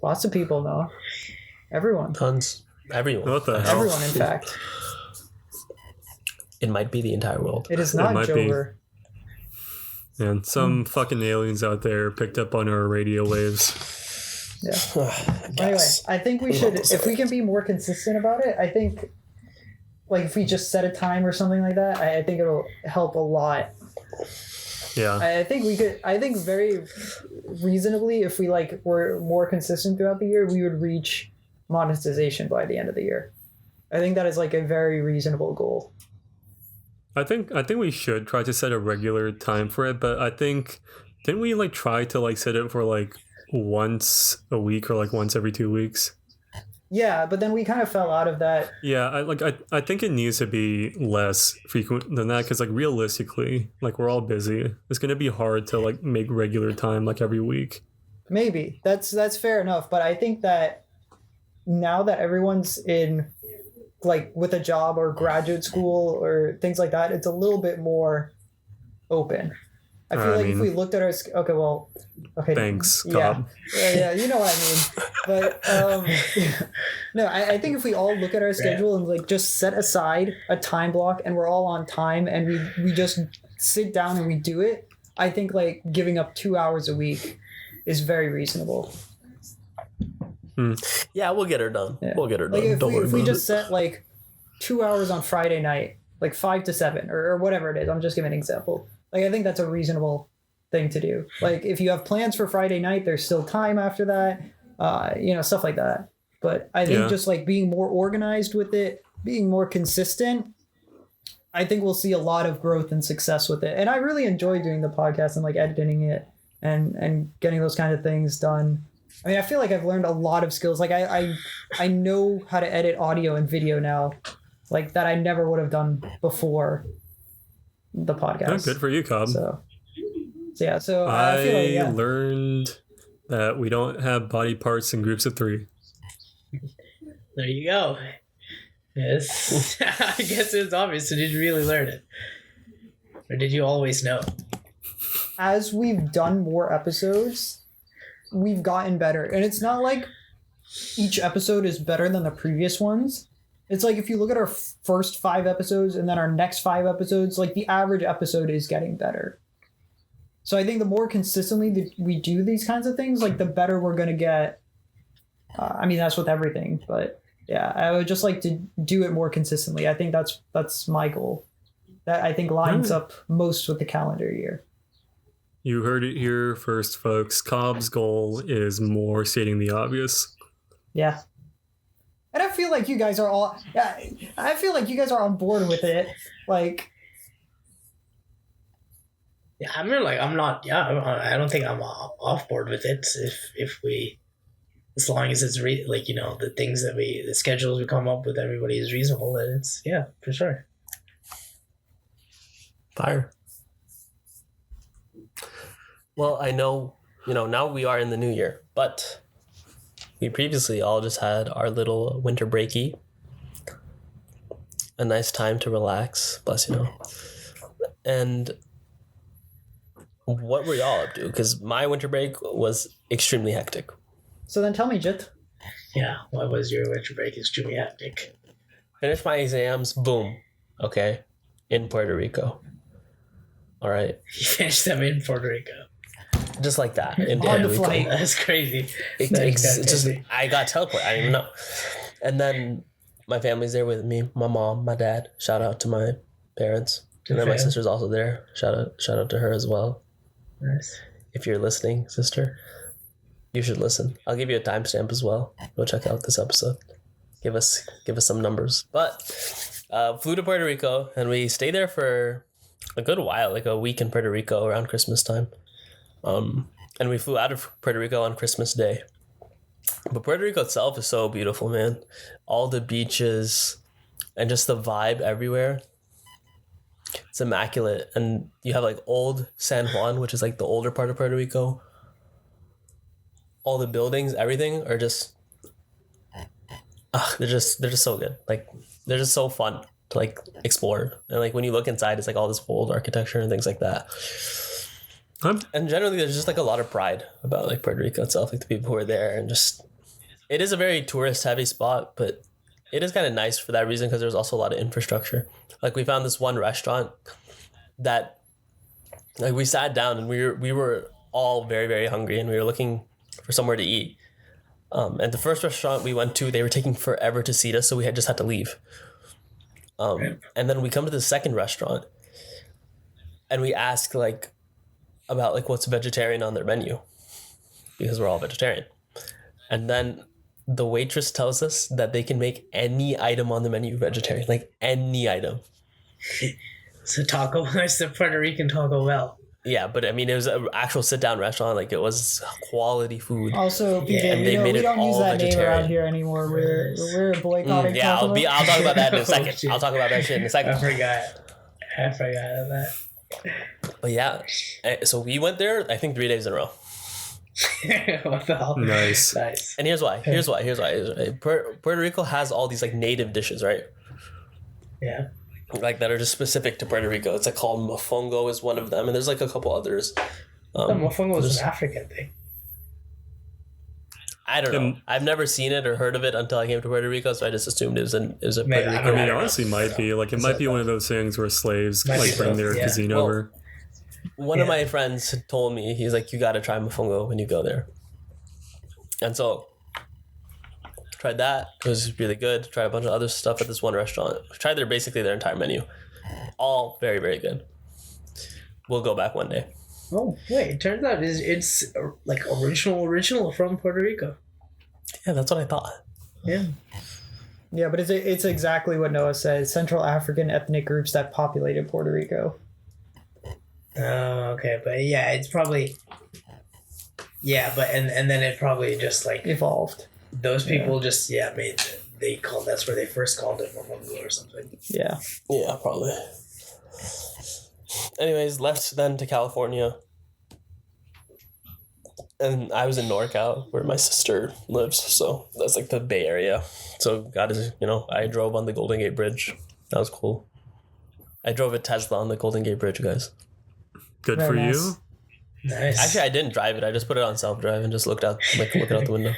Lots of people know. Everyone. Tons. Everyone. What the hell? Everyone, in fact. It might be the entire world. It is not might be. Joever. And some fucking aliens out there picked up on our radio waves. Yeah. Anyway, I think we should, if we can be more consistent about it, I think, like, if we just set a time or something like that, I think it'll help a lot. Yeah. I think very reasonably, if we, like, were more consistent throughout the year, we would reach monetization by the end of the year. I think that is, like, a very reasonable goal. I think we should try to set a regular time for it, but I think didn't we like try to like set it for like once a week or like once every 2 weeks? Yeah, but then we kind of fell out of that. Yeah, I think it needs to be less frequent than that, because like realistically, like we're all busy. It's gonna be hard to like make regular time like every week. Maybe that's fair enough, but I think that now that everyone's in, like, with a job or graduate school or things like that, it's a little bit more open. I feel like if we looked at our Thanks, yeah, Cobb. yeah, you know what I mean. But no, I think if we all look at our schedule and like just set aside a time block and we're all on time and we just sit down and we do it, I think like giving up 2 hours a week is very reasonable. Yeah, we'll get her done. Yeah. We'll get her done. Like Don't worry if we about just set like 2 hours on Friday night, like 5 to 7 or whatever it is. I'm just giving an example. Like I think that's a reasonable thing to do. Like if you have plans for Friday night, there's still time after that. Stuff like that. But I think just like being more organized with it, being more consistent, I think we'll see a lot of growth and success with it. And I really enjoy doing the podcast and like editing it and getting those kind of things done. I mean, I feel like I've learned a lot of skills. Like I know how to edit audio and video now, like that I never would have done before the podcast. Oh, good for you, Cobb. So I feel like, learned that we don't have body parts in groups of 3. There you go. Yes. I guess it's obvious. Did you really learn it? Or did you always know? As we've done more episodes, we've gotten better. And it's not like each episode is better than the previous ones. It's like if you look at our first 5 episodes and then our next 5 episodes, like the average episode is getting better. So I think the more consistently that we do these kinds of things, like the better we're gonna get. I mean, that's with everything, but yeah, I would just like to do it more consistently. I think that's my goal. That I think lines up most with the calendar year. You heard it here first, folks. Cobb's goal is more stating the obvious. Yeah. And I feel like you guys are all. Yeah, I feel like you guys are on board with it. Like, Yeah, I mean, like I'm not. Yeah, I don't think I'm off board with it. If we, as long as it's like the things that the schedules we come up with, everybody is reasonable. Then it's for sure. Fire. Well, I know, now we are in the new year, but we previously all just had our little winter breaky. A nice time to relax, bless And what were y'all up to? Because my winter break was extremely hectic. so then tell me, Jit. Yeah, what was your winter break? Extremely hectic. Finished my exams, boom. Okay. In Puerto Rico. All right. You finished them in Puerto Rico. Just like that. In On Puerto the Rico. flight. That's crazy. It's just I got teleported. I didn't even know. And then my family's there with me. My mom, my dad. Shout out to my parents. And then my sister's also there. Shout out to her as well. Nice. If you're listening, sister, you should listen. I'll give you a timestamp as well. Go check out this episode. Give us some numbers. But flew to Puerto Rico and we stayed there for a good while, like a week in Puerto Rico around Christmas time. And we flew out of Puerto Rico on Christmas Day. But Puerto Rico itself is so beautiful, man. All the beaches and just the vibe everywhere. It's immaculate. And you have like old San Juan, which is like the older part of Puerto Rico. All the buildings, everything are just they're just so good. Like they're just so fun to like explore. And like when you look inside, it's like all this old architecture and things like that. And generally there's just like a lot of pride about like Puerto Rico itself, like the people who are there, and just it is a very tourist heavy spot, but it is kind of nice for that reason because there's also a lot of infrastructure. Like we found this one restaurant that like we sat down and we were all very, very hungry and we were looking for somewhere to eat. And the first restaurant we went to, they were taking forever to seat us, so we had to leave. And then we come to the second restaurant and we ask like about like what's vegetarian on their menu because we're all vegetarian. And then the waitress tells us that they can make any item on the menu vegetarian, like any item. So Taco, it's the Puerto Rican Taco Bell. Yeah, but I mean, it was an actual sit-down restaurant. Like it was quality food. Also, PJ, and they made we it don't use all that name vegetarian. around here anymore. We're boycotting. Yeah, Taco Bell. I'll talk about that in a second. shit. I'll talk about that shit in a second. I forgot of that. But yeah, so we went there, I think 3 days in a row. What the hell? Nice. And here's why. Puerto Rico has all these like native dishes, right? Yeah. Like that are just specific to Puerto Rico. It's like called mofongo is one of them, and there's like a couple others. The mofongo is an African thing. I don't know. I've never seen it or heard of it until I came to Puerto Rico, so I just assumed it was a Puerto Man, Rico. I mean, it know. honestly might be like it might be one of those things where slaves Might like be bring so, their yeah. cuisine Well, over. One of my friends told me, he's like, you got to try mofongo when you go there. And so tried that. It was really good. Tried a bunch of other stuff at this one restaurant. Tried basically their entire menu. All very, very good. We'll go back one day. Oh wait! It turns out it's like original from Puerto Rico. Yeah, that's what I thought. Yeah. Yeah, but it's exactly what Noah says. Central African ethnic groups that populated Puerto Rico. Oh, okay, but yeah, it's probably but and then it probably just like Evolved. those people just made that's where they first called it mofongo or something. Yeah. Yeah, probably. Anyways, left then to California. And I was in NorCal where my sister lives, so that's like the Bay Area. So I drove on the Golden Gate Bridge. That was cool. I drove a Tesla on the Golden Gate Bridge, guys. Good Very for nice. you. Nice. Actually, I didn't drive it. I just put it on self-drive and just looking out the window.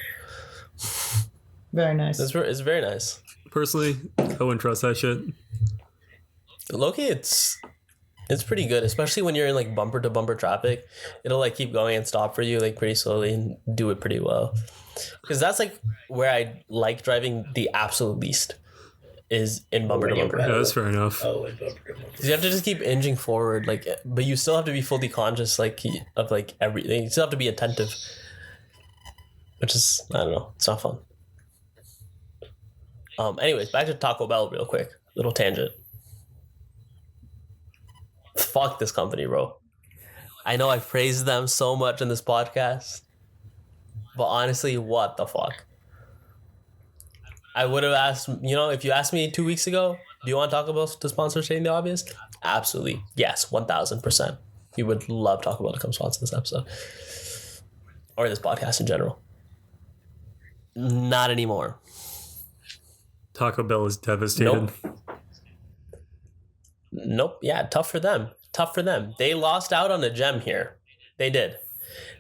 Very nice. It's very nice. Personally, I wouldn't trust that shit. Loki, it's It's pretty good, especially when you're in like bumper to bumper traffic. It'll like keep going and stop for you like pretty slowly and do it pretty well. Because that's like where I like driving the absolute least is in bumper to bumper. Yeah, that's fair enough. Oh, and bumper to bumper. Because you have to just keep inching forward, like, but you still have to be fully conscious, like, of like everything. You still have to be attentive, which is, I don't know, it's not fun. Anyways, back to Taco Bell real quick. Little tangent. Fuck this company, bro. I know I've praised them so much in this podcast, but honestly, what the fuck? I would have asked, if you asked me 2 weeks ago, do you want Taco Bell to sponsor Stating the Obvious? Absolutely. Yes, 1000%. We would love Taco Bell to come sponsor this episode. Or this podcast in general. Not anymore. Taco Bell is devastated. Nope. Yeah, tough for them. They lost out on a gem here. They did.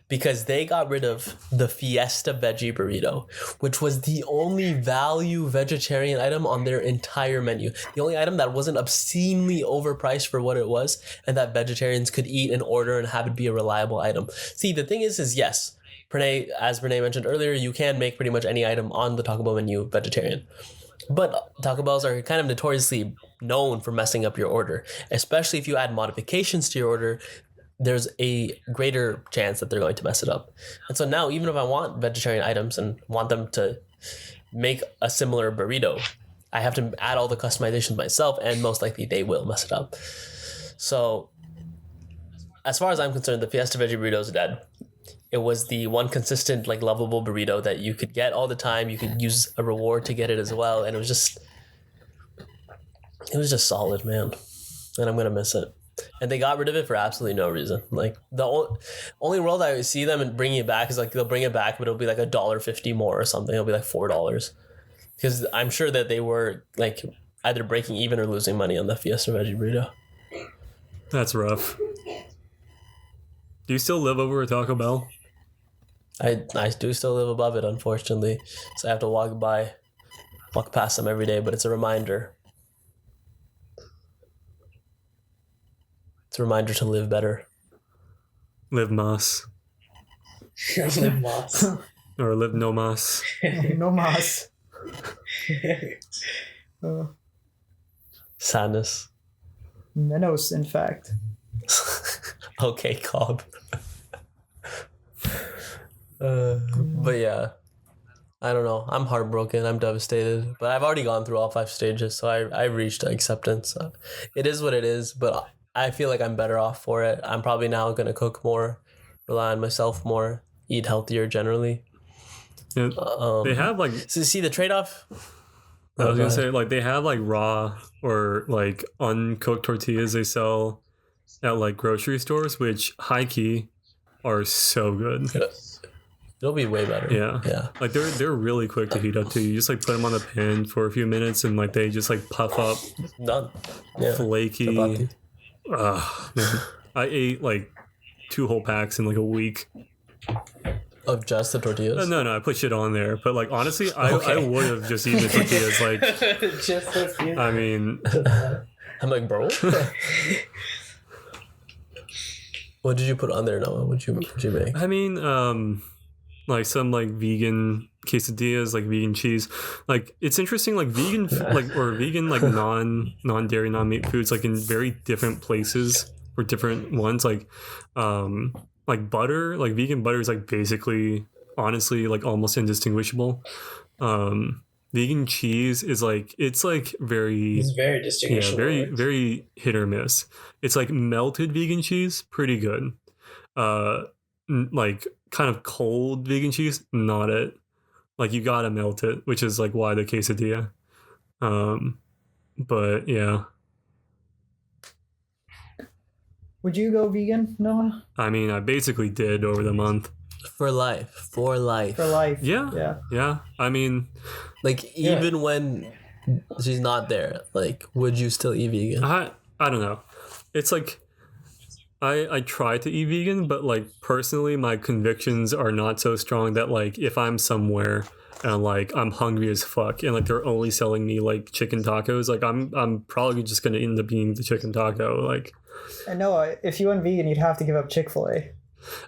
Because they got rid of the Fiesta Veggie Burrito, which was the only value vegetarian item on their entire menu. The only item that wasn't obscenely overpriced for what it was, and that vegetarians could eat and order and have it be a reliable item. See, the thing is yes, as Pranay mentioned earlier, you can make pretty much any item on the Taco Bell menu vegetarian. But Taco Bells are kind of notoriously known for messing up your order, especially if you add modifications to your order. There's a greater chance that they're going to mess it up. And so now, even if I want vegetarian items and want them to make a similar burrito, I have to add all the customizations myself, and most likely they will mess it up. So as far as I'm concerned, the Fiesta Veggie Burrito is dead. It was the one consistent, like, lovable burrito that you could get all the time. You could use a reward to get it as well. And it was just solid, man. And I'm going to miss it. And they got rid of it for absolutely no reason. Like, the only world I see them bringing it back is like they'll bring it back, but it'll be like $1.50 more or something. It'll be like $4. Because I'm sure that they were like either breaking even or losing money on the Fiesta Veggie Burrito. That's rough. Do you still live over at Taco Bell? I do still live above it, unfortunately. So I have to walk past them every day, but it's a reminder. It's a reminder to live better. Live mas. Live Moss. Or live no mas. No mas. Sadness. Menos, in fact. Okay, Cobb. But yeah, I don't know. I'm heartbroken. I'm devastated. But I've already gone through all 5 stages, so I've reached acceptance. It is what it is, but I feel like I'm better off for it. I'm probably now going to cook more, rely on myself more, eat healthier generally. Yeah, they have like... So see the trade-off? I was going to say, like, they have like raw or like uncooked tortillas they sell at like grocery stores, which high-key are so good. It'll be way better. Yeah. Like they're really quick to heat up too. You just like put them on the pan for a few minutes and like they just like puff up. Done. Yeah. Flaky. Man. I ate like 2 whole packs in like a week. Of just the tortillas? No, I put shit on there. But like honestly, I would have just eaten the tortillas. Like, Just a few. I mean, I'm like, bro. What did you put on there, Noah? What'd you make? I mean, like some like vegan quesadillas, like vegan cheese. Like it's interesting, like vegan like or vegan like non-dairy, non-meat foods like in very different places or different ones. Like butter, like vegan butter is like basically honestly like almost indistinguishable. Vegan cheese is like it's very distinguishable. Yeah, very hit or miss. It's like melted vegan cheese, pretty good. Like kind of cold vegan cheese, not it. Like you gotta melt it, which is like why the quesadilla. But yeah. Would you go vegan, Noah? I mean, I basically did over the month. For life. For life. Yeah. I mean, like even when she's not there, like would you still eat vegan? I don't know. It's like I try to eat vegan, but like personally my convictions are not so strong that like if I'm somewhere and like I'm hungry as fuck and like they're only selling me like chicken tacos, like I'm probably just gonna end up eating the chicken taco. Like And Noah, if you went vegan, you'd have to give up Chick-fil-A.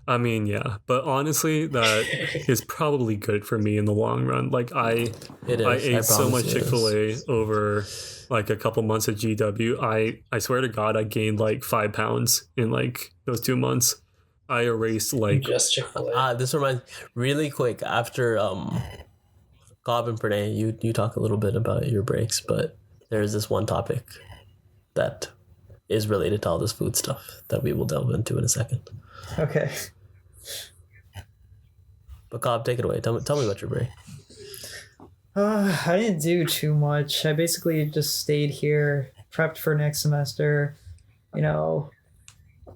I mean, yeah, but honestly, that is probably good for me in the long run. Like It is. I ate so promise much you it Chick-fil-A is. over like a couple months at GW. I swear to God, I gained like 5 pounds in like those 2 months. I erased like Just Chick-fil-A. This reminds really quick after Cobb and Pranay, you talk a little bit about your breaks, but there's this one topic that is related to all this food stuff that we will delve into in a second. Okay. But Cobb, take it away. Tell me about your break. I didn't do too much. I basically just stayed here, prepped for next semester, you know,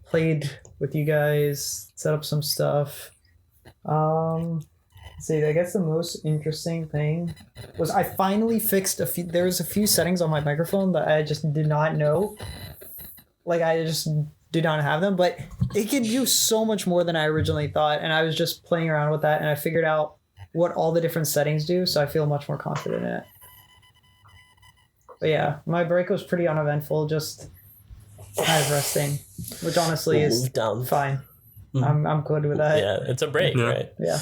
played with you guys, set up some stuff. Let's see, I guess the most interesting thing was I finally fixed there was a few settings on my microphone that I just did not know. Like, I just did not have them, but it can do so much more than I originally thought, and I was just playing around with that, and I figured out what all the different settings do, so I feel much more confident in it. But yeah, my break was pretty uneventful, just kind of resting, which honestly is Move down. fine. I'm good with that. Yeah, it's a break, Yeah. right? Yeah.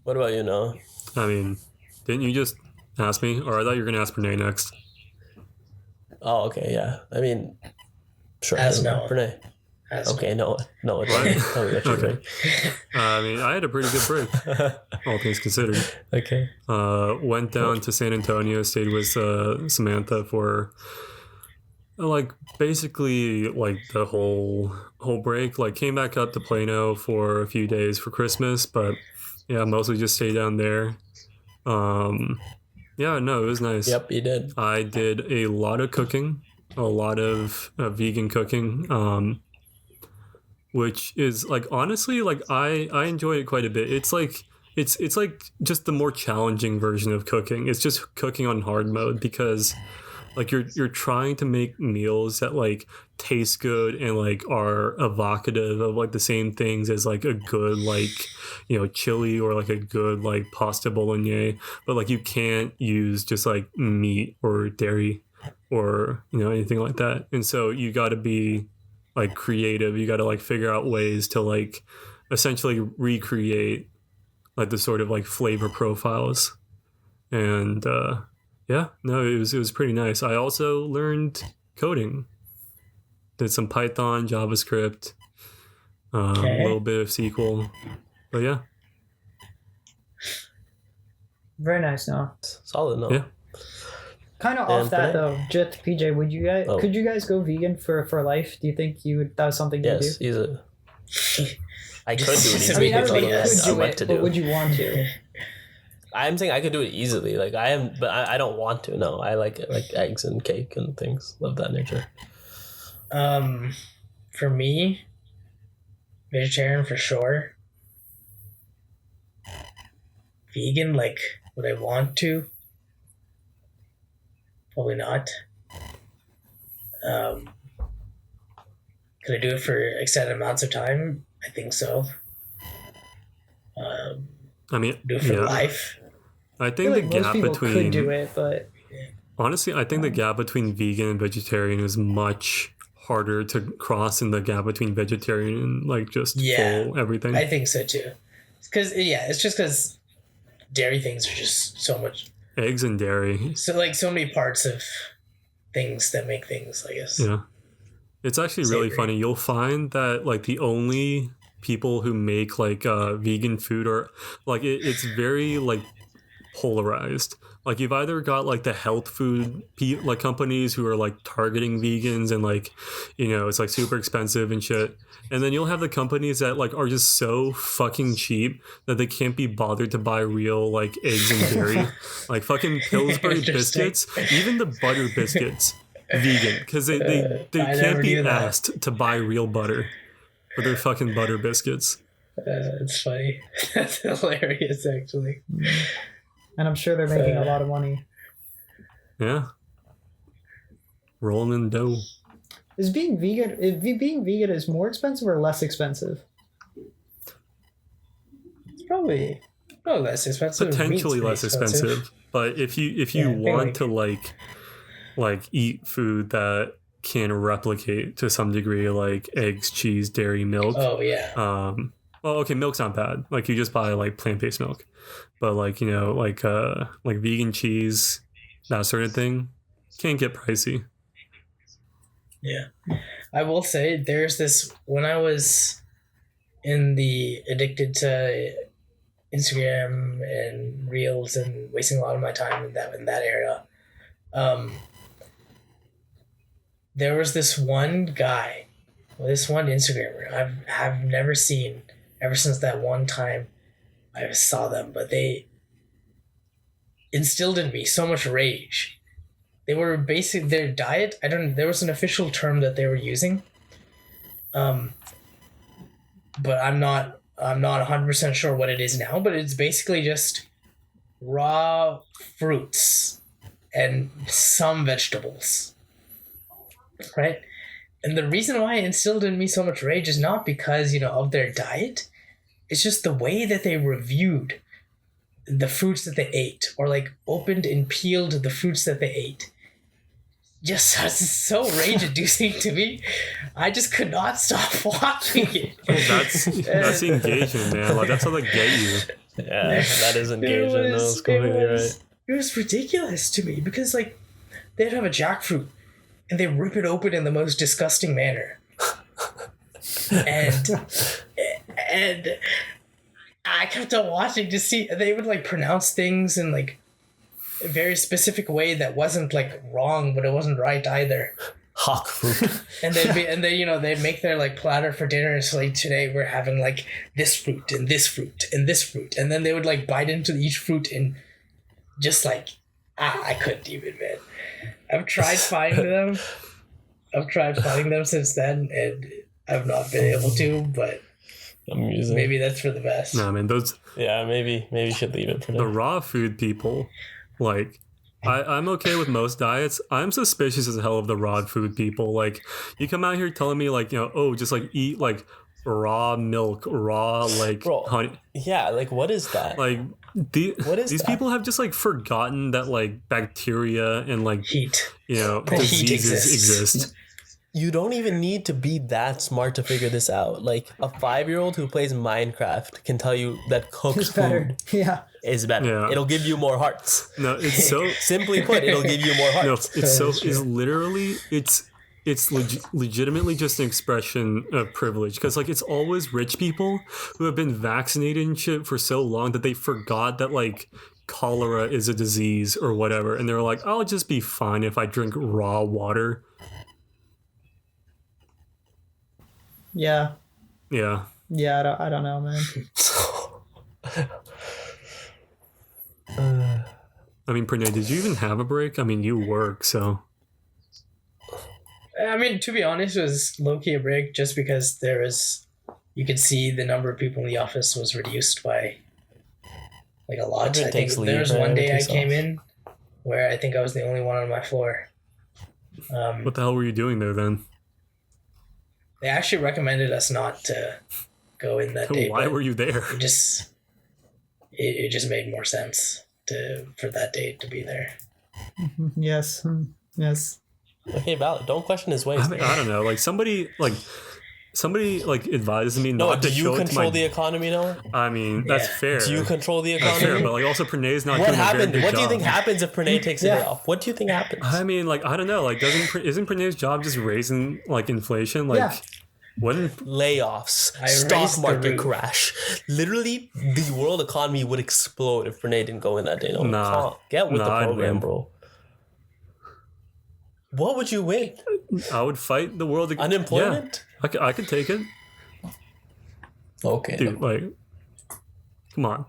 What about you, Noah? I mean, didn't you just ask me? Or I thought you were going to ask Renee next. Oh, okay, yeah. I mean, sure. As Noah. Pranay. As Okay, Noah. Tell me about your Okay. I mean, I had a pretty good break, all things considered. break. Okay. Went down to San Antonio, stayed with Samantha for like basically like the whole break. Like came back up to Plano for a few days for Christmas, but yeah, mostly just stayed down there. Yeah, no, it was nice. Yep, you did. I did a lot of cooking, a lot of vegan cooking, which is like honestly like I enjoy it quite a bit. It's like it's like just the more challenging version of cooking. It's just cooking on hard mode because like you're trying to make meals that like taste good and like are evocative of like the same things as like a good like, you know, chili or like a good like pasta bolognese, but like you can't use just like meat or dairy or, you know, anything like that. And so you got to be like creative. You got to like figure out ways to like essentially recreate like the sort of like flavor profiles. And yeah, no, it was pretty nice. I also learned coding. Did some Python, JavaScript, a little bit of SQL. But yeah. Very nice, Noah. Solid, Noah. Yeah. Kind of And off that Pranay? though, Jit, PJ, would you guys Oh. could you guys go vegan for life? Do you think that was something you would do? Yes, easily. I could do it I easily. I mean, It's everybody something could I do like it, to but do. would you want to? I'm saying I could do it easily. Like I am, but I don't want to. No, I like it, like eggs and cake and things of that nature. For me, vegetarian for sure. Vegan, like, would I want to? Probably not. Could I do it for extended amounts of time? I think so. I mean, Do it for yeah. life. I I think feel like the most gap people between could do it, but honestly, I think the gap between vegan and vegetarian is much harder to cross than the gap between vegetarian and like just Yeah. full everything. I think so too. It's just because dairy things are just so much, Eggs and dairy. so many parts of things that make things, I guess. Yeah. It's actually really Savory. funny. You'll find that like the only people who make like vegan food are like it's very like polarized. Like you've either got like the health food like companies who are like targeting vegans and like, you know, it's like super expensive and shit. And then you'll have the companies that like are just so fucking cheap that they can't be bothered to buy real like eggs and dairy. Like fucking Pillsbury Interesting. biscuits, even the butter biscuits, vegan, because they I can't never be knew that. asked to buy real butter for their fucking butter biscuits. It's funny. That's hilarious, actually. and I'm sure they're making a lot of money. Yeah. Rolling in dough. Is being vegan is more expensive or less expensive? It's probably less expensive. Potentially Meat's less pretty expensive. But if you Yeah, I think, want to like eat food that can replicate to some degree, like eggs, cheese, dairy, milk. Oh yeah. Well, okay, milk's not bad. Like you just buy like plant-based milk, but like like vegan cheese, that sort of thing, can get pricey. Yeah. I will say there's this when I was in the addicted to Instagram and Reels and wasting a lot of my time in that era. There was this one guy, this one Instagrammer I've never seen ever since that one time I saw them, but they instilled in me so much rage. They were basic their diet. There was an official term that they were using, but I'm not 100% sure what it is now. But it's basically just raw fruits and some vegetables, right? And the reason why it instilled in me so much rage is not because of their diet. It's just the way that they reviewed the fruits that they ate, or like opened and peeled the fruits that they ate. Just so rage-inducing to me. I just could not stop watching it. That's engagement, man. Like that's how they get you. Yeah, that is engaging. No, it's completely right. It was ridiculous to me because like they'd have a jackfruit and they rip it open in the most disgusting manner. and I kept on watching to see they would like pronounce things in like a very specific way that wasn't like wrong, but it wasn't right either. Hawk fruit. And they'd make their like platter for dinner. So like today we're having like this fruit and this fruit and this fruit, and then they would like bite into each fruit and just like I couldn't even, man. I've tried finding them. Since then, and I've not been able to. But Amusing. Maybe that's for the best. No, man, those. Yeah, maybe you should leave it for now. The raw food people, like. I'm okay with most diets. I'm suspicious as hell of the raw food people. Like, you come out here telling me, like, just like eat like raw milk, raw like Bro, honey. Yeah, like what is that? Like, what is these that? people have just like forgotten that like bacteria and like Heat. diseases exist. You don't even need to be that smart to figure this out. Like a 5-year-old who plays Minecraft can tell you that cooked It's better. food Yeah. is better. Yeah. It'll give you more hearts. No, it's so Simply put, it'll give you more no, hearts. it's literally legitimately just an expression of privilege, because like it's always rich people who have been vaccinated and shit for so long that they forgot that like cholera is a disease or whatever, and they're like, I'll just be fine if I drink raw water. Yeah. Yeah. Yeah, I don't know, man. I mean, Pranay, did you even have a break? I mean, you work, so. I mean, to be honest, it was low-key a break just because you could see the number of people in the office was reduced by like a lot. I think there was one day I came in where I think I was the only one on my floor. What the hell were you doing there then? They actually recommended us not to go in that day. Why were you there? It just made more sense for that day to be there. Yes. Yes. Okay, valid. Don't question his ways. I don't know. Like somebody advises me No, not to do you show it to control my. the economy, Noah? I mean, that's Yeah. fair. Do you control the That's fair, economy? but like also Pranay's not What doing a very happened? good What do you job. think happens if Pranay takes a day off? What do you think happens? I mean, like I don't know. Like, isn't Pranay's job just raising like inflation? Like, Yeah. wouldn't Layoffs, I stock raised the market roof. crash. Literally, the world economy would explode if Pranay didn't go in that day. No, Nah. come on. Get with the Nah, I'd program, win. bro. What would you win? I would fight the world? Unemployment? Yeah, I could take it, Okay. dude. Like, come on.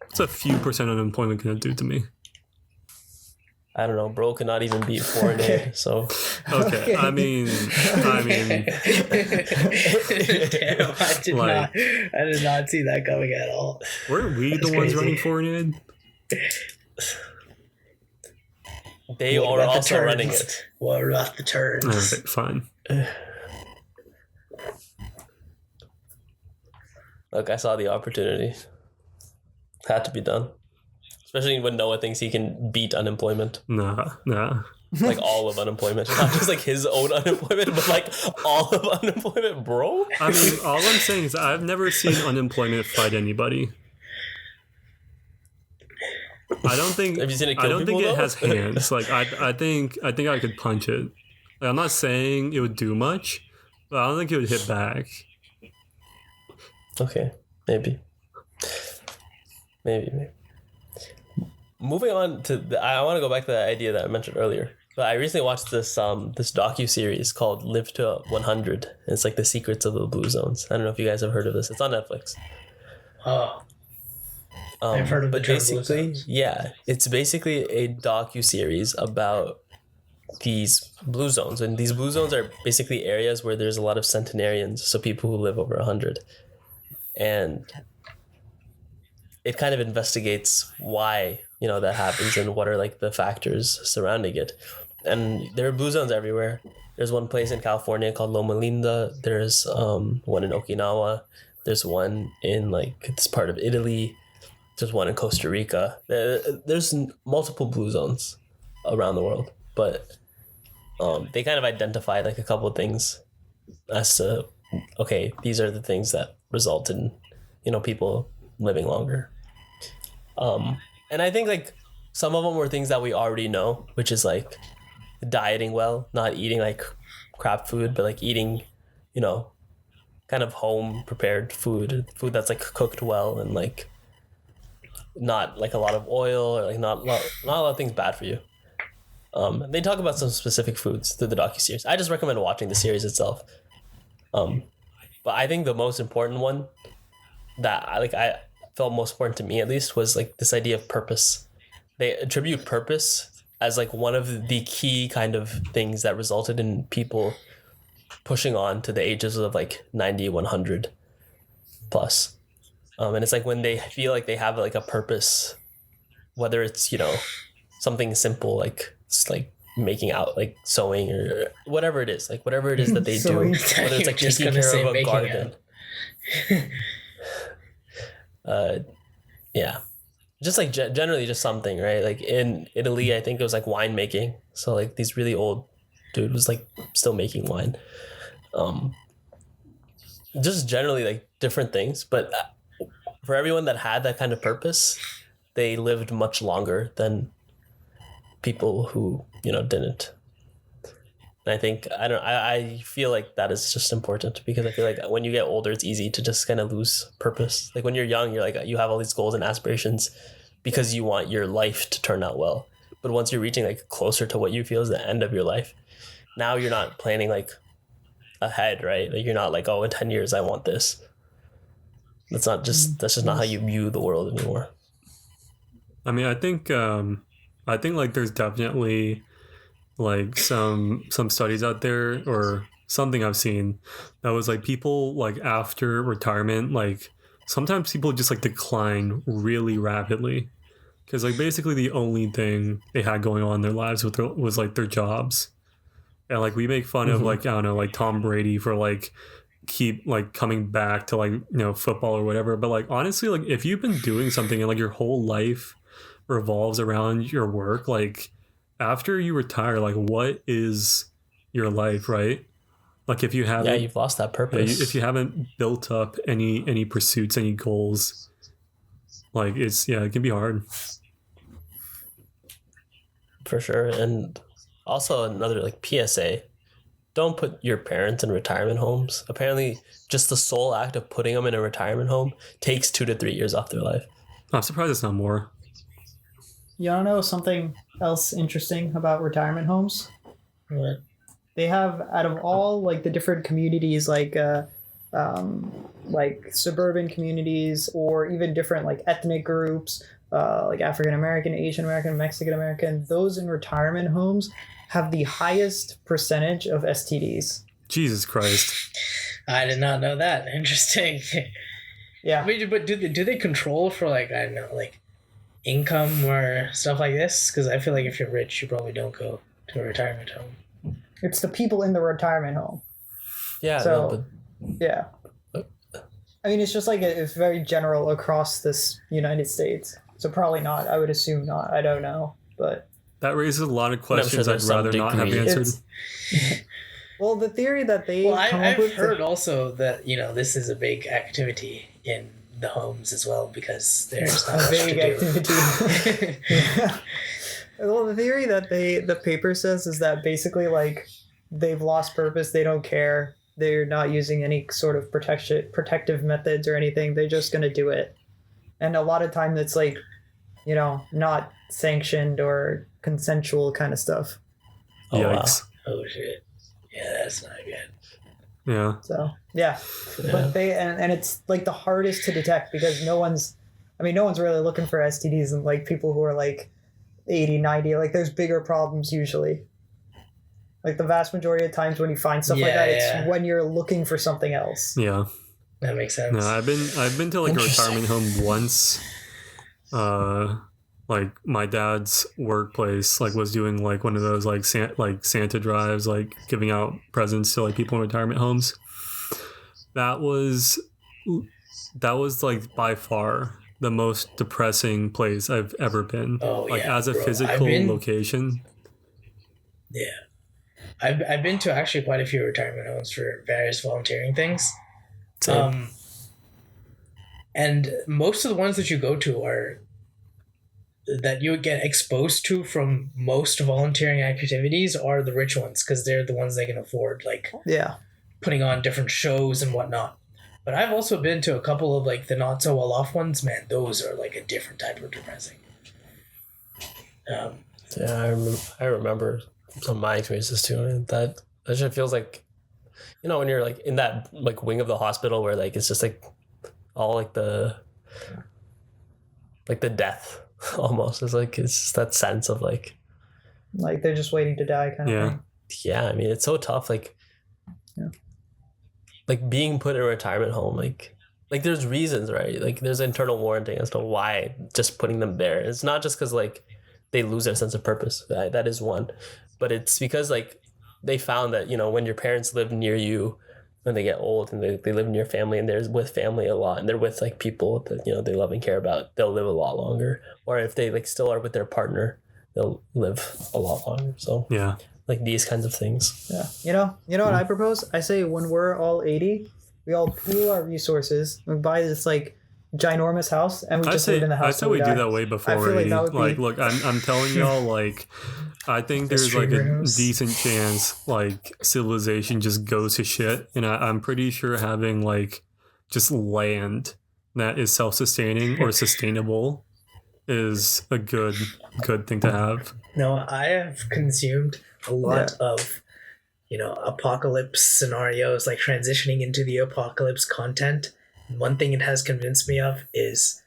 What's a few percent unemployment gonna do to me? I don't know. Bro could not even beat foreign aid. So Okay, I mean, Damn, I did not see that coming at all. weren't we That's the ones crazy. running foreign aid? they What are about the also running turns? it. What about the turns? Okay, fine. Look, I saw the opportunity. Had to be done. Especially when Noah thinks he can beat unemployment. Nah. like all of unemployment, not just like his own unemployment, but like all of unemployment, bro. I mean, all I'm saying is I've never seen unemployment fight anybody. I don't think. Have you seen it kill I don't think people, it though? has hands. Like I think I could punch it. Like, I'm not saying it would do much, but I don't think it would hit back. Okay, maybe. Moving on to I want to go back to that idea that I mentioned earlier. But I recently watched this docu-series called Live to 100. And it's like the secrets of the blue zones. I don't know if you guys have heard of this. It's on Netflix. Oh, I've heard of the but term blue basically, zones. yeah, it's basically a docu-series about these blue zones. And these blue zones are basically areas where there's a lot of centenarians, so people who live over 100. And it kind of investigates why that happens and what are like the factors surrounding it. And there are blue zones everywhere. There's one place in California called Loma Linda. There's one in Okinawa. There's one in like this part of Italy. There's one in Costa Rica. There's multiple blue zones around the world, but they kind of identified like a couple of things as to, okay, these are the things that result in people living longer. And I think like some of them were things that we already know, which is like dieting well, not eating like crap food, but like eating, kind of home prepared food that's like cooked well and like not like a lot of oil or like not a lot of things bad for you. They talk about some specific foods through the docuseries. I just recommend watching the series itself. But I think the most important one that I felt most important to me, at least, was like this idea of purpose. They attribute purpose as like one of the key kind of things that resulted in people pushing on to the ages of like 90, 100 plus. And it's like when they feel like they have like a purpose, whether it's, something simple, like it's like making out, like sewing or whatever it is, that they do, Sewing. whether it's like Just taking gonna care say of a making garden. Yeah, just like generally just something, right? Like in Italy, I think it was like winemaking. So like these really old dude was like still making wine. Just generally like different things, but for everyone that had that kind of purpose, they lived much longer than people who didn't. And I think I feel like that is just important, because I feel like when you get older, it's easy to just kind of lose purpose. Like when you're young, you're like, you have all these goals and aspirations because you want your life to turn out well. But once you're reaching like closer to what you feel is the end of your life, now you're not planning like ahead, right? Like you're not like, oh, in 10 years I want this. That's just not how you view the world anymore. I mean, I think like there's definitely like some studies out there, or something I've seen, that was like people like after retirement, like sometimes people just like decline really rapidly, because like basically the only thing they had going on in their lives was like their jobs. And like we make fun of like, I don't know, like Tom Brady for like keep like coming back to like football or whatever, but like honestly, like if you've been doing something and like your whole life revolves around your work, like after you retire, like what is your life, right? Like if you haven't, you've lost that purpose. if you haven't built up any pursuits, any goals, like it can be hard. For sure. And also another like PSA, don't put your parents in retirement homes. Apparently just the sole act of putting them in a retirement home takes 2 to 3 years off their life. I'm surprised it's not more. You wanna know something else interesting about retirement homes? What? They have, out of all like the different communities, like suburban communities, or even different like ethnic groups, like African American, Asian American, Mexican American, those in retirement homes have the highest percentage of STDs. Jesus Christ. I did not know that. Interesting. Yeah. Wait, but do they control for like, I don't know, like income or stuff like this? Because I feel like if you're rich, you probably don't go to a retirement home. It's the people in the retirement home. Yeah. So, yeah. I mean, it's just like it's very general across this United States. So probably not. I would assume not. I don't know. But That raises a lot of sure questions I'd there's some rather not have degree. answered. Well, the theory that they Well, come up I've with. heard also that this is a big activity in the homes as well because there's not A much big to activity. Yeah. Well, the theory that the paper says is that basically like they've lost purpose. They don't care. They're not using any sort of protective methods or anything. They're just gonna do it. And a lot of time it's like, not sanctioned or consensual kind of stuff. Oh, wow. Yikes. Oh shit! Yeah, that's not good. Yeah. So yeah, but they and it's like the hardest to detect because no one's really looking for STDs and like people who are like 80, 90. Like there's bigger problems usually. Like the vast majority of times when you find stuff like Yeah, that, yeah. it's when you're looking for something else. Yeah. That makes sense. No, I've been to like a Interesting. retirement home once. Like my dad's workplace like was doing like one of those like Santa drives, like giving out presents to like people in retirement homes. That was like by far the most depressing place I've ever been. Oh, like yeah, as a bro. physical location. Yeah. I've been to actually quite a few retirement homes for various volunteering things. Same. And most of the ones that you go to are that you would get exposed to from most volunteering activities are the rich ones because they're the ones they can afford, like Yeah. putting on different shows and whatnot. But I've also been to a couple of like the not so well off ones. Man, those are like a different type of depressing. Yeah, I remember some of my experiences too. And that shit feels like, when you're like in that like wing of the hospital where like it's just like all like the death almost. It's just that sense of like Like they're just waiting to die kind of thing. yeah. I mean, it's so tough. Like, Yeah. like being put in a retirement home. Like there's reasons, right? Like there's internal warranting as to why just putting them there. It's not just because like they lose their sense of purpose. That is one, but it's because like they found that when your parents live near you when they get old and they live in your family and they're with family a lot and they're with like people that they love and care about, they'll live a lot longer. Or if they like still are with their partner, they'll live a lot longer. So Yeah. like these kinds of things. Yeah. You know what I propose? I say when we're all 80, we all pool our resources, we buy this like ginormous house and we just live in the house. I say we do that way before. I feel like that would be- look, I'm telling y'all, like, I think there's like a streamer house. decent chance like civilization just goes to shit, and I'm pretty sure having like just land that is self-sustaining or sustainable is a good thing to have. No, I have consumed a lot of, apocalypse scenarios, like transitioning into the apocalypse content. One thing it has convinced me of is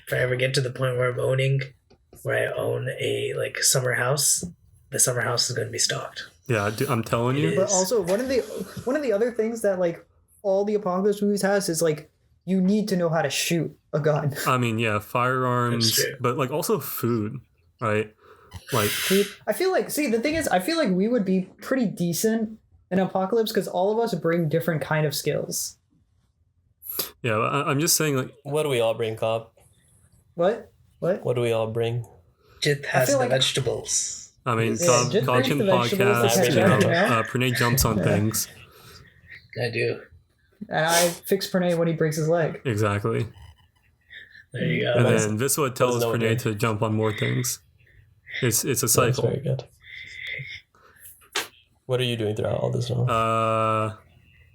if I ever get to the point where I own a like summer house, the summer house is going to be stocked. Yeah, I'm telling you. But also one of the other things that like all the apocalypse movies has is like you need to know how to shoot a gun. I mean, yeah, firearms, That's true. but like also food, right? Like, I feel like the thing is I feel like we would be pretty decent in apocalypse because all of us bring different kind of skills. yeah, I'm just saying, like, What do we all bring, Cobb? What? What do we all bring? Jit has feel the like- vegetables. I mean, Yeah, just content bring the vegetables podcast, to catch up, Pranay jumps on things. I do. And I fix Pranay when he breaks his leg. Exactly. There you go. And That's- then Viswa tells no Pranay good. to jump on more things. It's a That's cycle. very good. What are you doing throughout all this now?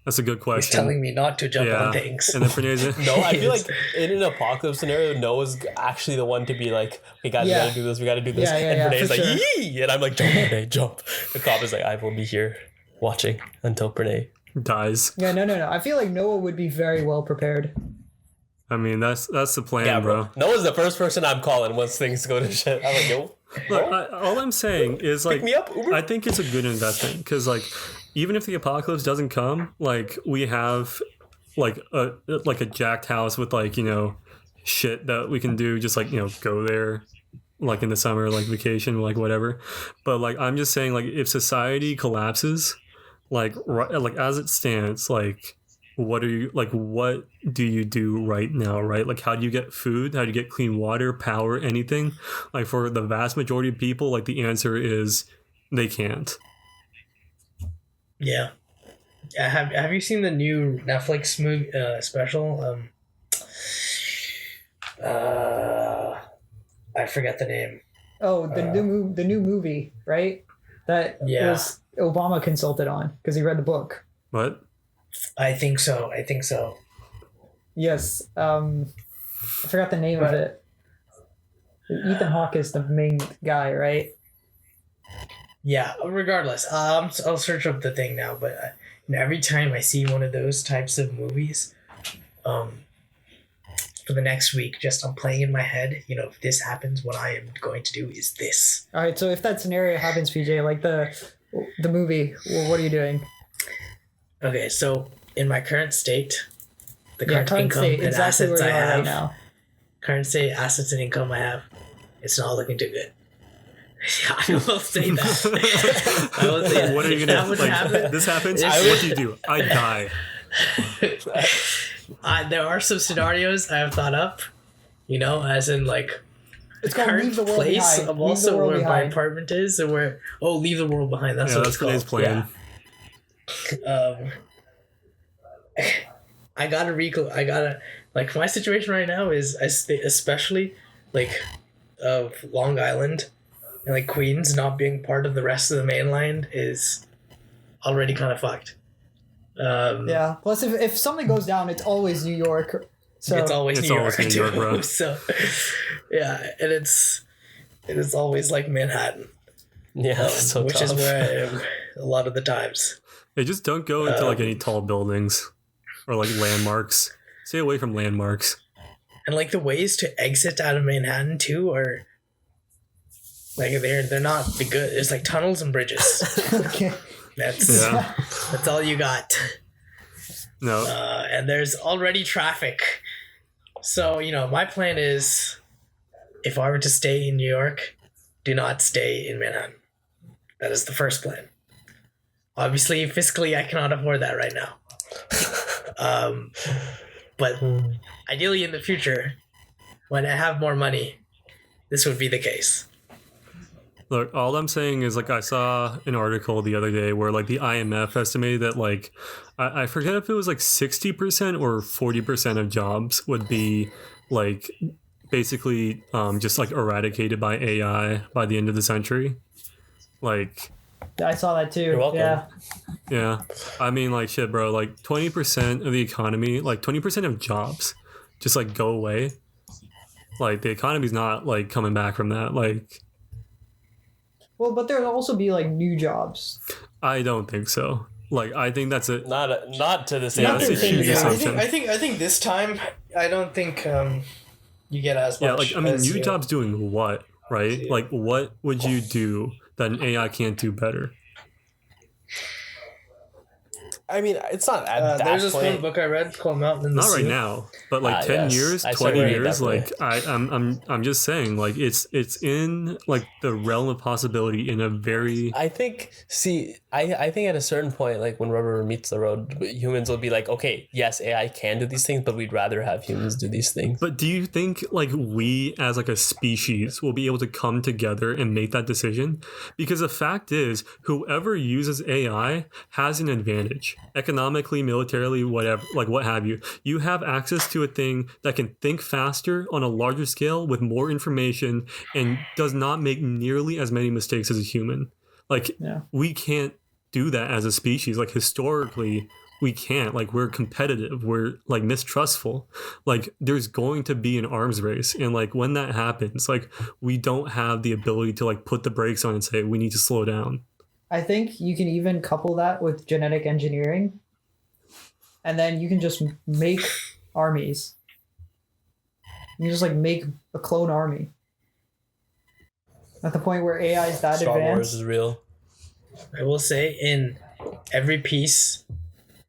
That's a good He's question. telling me not to jump Yeah. on things. And then Pranay's No, I feel like in an apocalypse scenario, Noah's actually the one to be like, "Hey guys, Yeah. we gotta do this. We gotta do this." Yeah, and Pranay's for like, sure. "Yee!" And I'm like, "Jump, Pranay, jump." The cop is like, "I will be here watching until Pranay." dies. Yeah, no. I feel like Noah would be very well prepared. I mean, that's the plan, Yeah, bro. bro. Noah's the first person I'm calling once things go to shit. I'm like, "Yo, Look, all I'm saying is like, pick me up, Uber." I think it's a good investment because like, even if the apocalypse doesn't come, like we have like a jacked house with like shit that we can do, just like go there like in the summer, like vacation, like whatever. But like I'm just saying, like if society collapses, like as it stands, like what do you do right now, right? Like, how do you get food? How do you get clean water, power, anything? Like, for the vast majority of people, like, the answer is they can't. Yeah. Have you seen the new Netflix movie special? I forget the name. Oh, the new movie, right? That Yeah. was Obama consulted on because he read the book. What? I think so. Yes. I forgot the name of it. Ethan Hawke is the main guy, right? Yeah. Regardless, I'll search up the thing now. But every time I see one of those types of movies, for the next week, just I'm playing in my head. If this happens, what I am going to do is this. All right. So if that scenario happens, PJ, like the movie, well, what are you doing? Okay. So in my current state, the Current income state, and exactly assets where I you are have, right now. current state assets and income I have, it's not looking too good. I will say that. I will say that. What are you If gonna that would like? happen, This happens. I What do you do? I die. there are some scenarios I have thought up. As in like It's the called current Leave the World place Behind. of Leave the also World where my Behind. apartment is, and where leave the world behind. That's Yeah, what that's it's today's called. plan. I gotta like my situation right now is I stay especially like of Long Island and like Queens not being part of the rest of the mainland is already kind of fucked. Yeah. Plus, if something goes down, it's always New York. So It's always It's New always York, New York, too. bro. So yeah, and it is always like Manhattan, Yeah, that's so which tough. is where I am a lot of the times. Hey, just don't go into like any tall buildings or like landmarks. Stay away from landmarks. And like the ways to exit out of Manhattan too are like they're not the good. It's like tunnels and bridges. okay. Yeah. That's all you got. No. And there's already traffic. So, my plan is if I were to stay in New York, do not stay in Manhattan. That is the first plan. Obviously, fiscally, I cannot afford that right now. But ideally in the future, when I have more money, this would be the case. Look, all I'm saying is like I saw an article the other day where like the IMF estimated that like I forget if it was like 60% or 40% of jobs would be like basically just like eradicated by AI by the end of the century. Like I saw that too. You're welcome. Yeah. yeah, I mean like shit, bro. Like 20% of the economy, like 20% of jobs, just like go away. Like the economy's not like coming back from that. Like. Well, but there'll also be like new jobs. I don't think so. Like, I think that's it. Not to the same Yeah, that's a degree. huge Yeah, assumption. I think this time I don't think you get as much. Yeah, like I mean, as, new jobs doing what, right? Yeah. Like, what would you do that an AI can't do better? I mean, it's not at that there's this one point. book I read called Mountain in the Not Sea. right now, but like 10 yes. years, I 20 certainly years. Like, definitely. I'm just saying, like, it's in like the realm of possibility in a very. I think I think at a certain point, like when rubber meets the road, humans will be like, okay, yes, AI can do these things, but we'd rather have humans do these things. But do you think like we as like a species will be able to come together and make that decision? Because the fact is, whoever uses AI has an advantage economically, militarily, whatever, like what have you. You have access to a thing that can think faster on a larger scale with more information and does not make nearly as many mistakes as a human. Like Yeah. we can't do that as a species. Like historically, we can't. Like we're competitive, we're like mistrustful. Like there's going to be an arms race, and like when that happens, like we don't have the ability to like put the brakes on and say we need to slow down. I think you can even couple that with genetic engineering, and then you can just make armies. You can just like make a clone army. At the point where AI is that Star Wars advanced. is real. I will say in every piece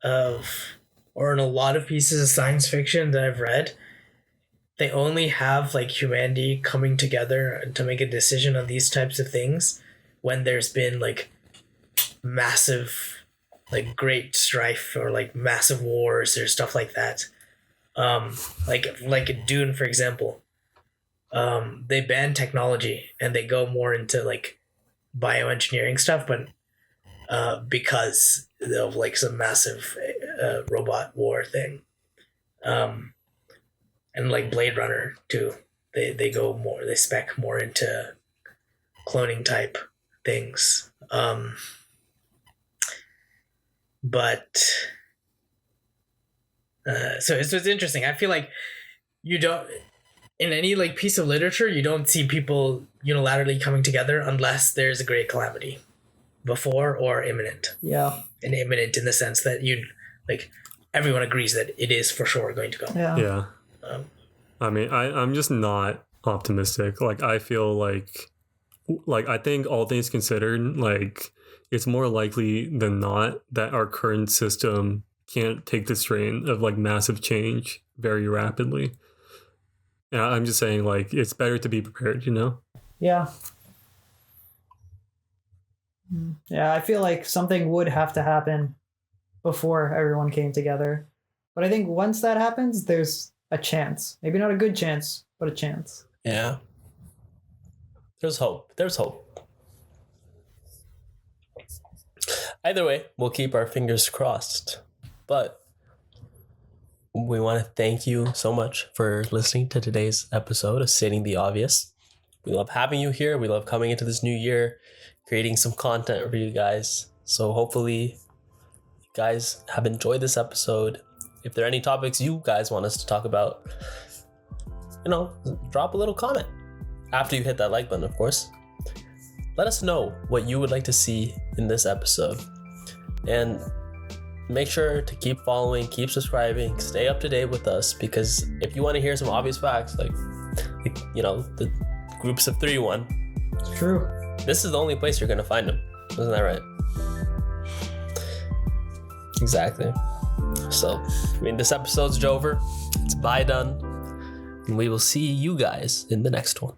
or in a lot of pieces of science fiction that I've read, they only have like humanity coming together to make a decision on these types of things when there's been like massive like great strife or like massive wars or stuff like that. Like in Dune, for example, they ban technology and they go more into like bioengineering stuff, but because of like some massive robot war thing, and like Blade Runner too, they go more, they spec more into cloning type things. But so it's interesting. I feel like you don't, in any like piece of literature, you don't see people unilaterally coming together unless there's a great calamity before or imminent. Yeah. And imminent in the sense that like everyone agrees that it is for sure going to go. Yeah. Yeah. I mean, I'm just not optimistic. Like, I feel like I think all things considered, like, it's more likely than not that our current system can't take the strain of like massive change very rapidly. And I'm just saying, like, it's better to be prepared, you know? Yeah. Yeah, I feel like something would have to happen before everyone came together. But I think once that happens, there's a chance. Maybe not a good chance, but a chance. Yeah. There's hope. There's hope. Either way, we'll keep our fingers crossed. But we want to thank you so much for listening to today's episode of Stating the Obvious. We love having you here. We love coming into this new year, creating some content for you guys. So hopefully you guys have enjoyed this episode. If there are any topics you guys want us to talk about, drop a little comment after you hit that like button, of course. Let us know what you would like to see in this episode. And make sure to keep following, keep subscribing, stay up to date with us, because if you want to hear some obvious facts, like the groups of 3 one, It's true. this is the only place you're going to find them. Isn't that right? Exactly. So, this episode's Joever. It's Bidone. And we will see you guys in the next one.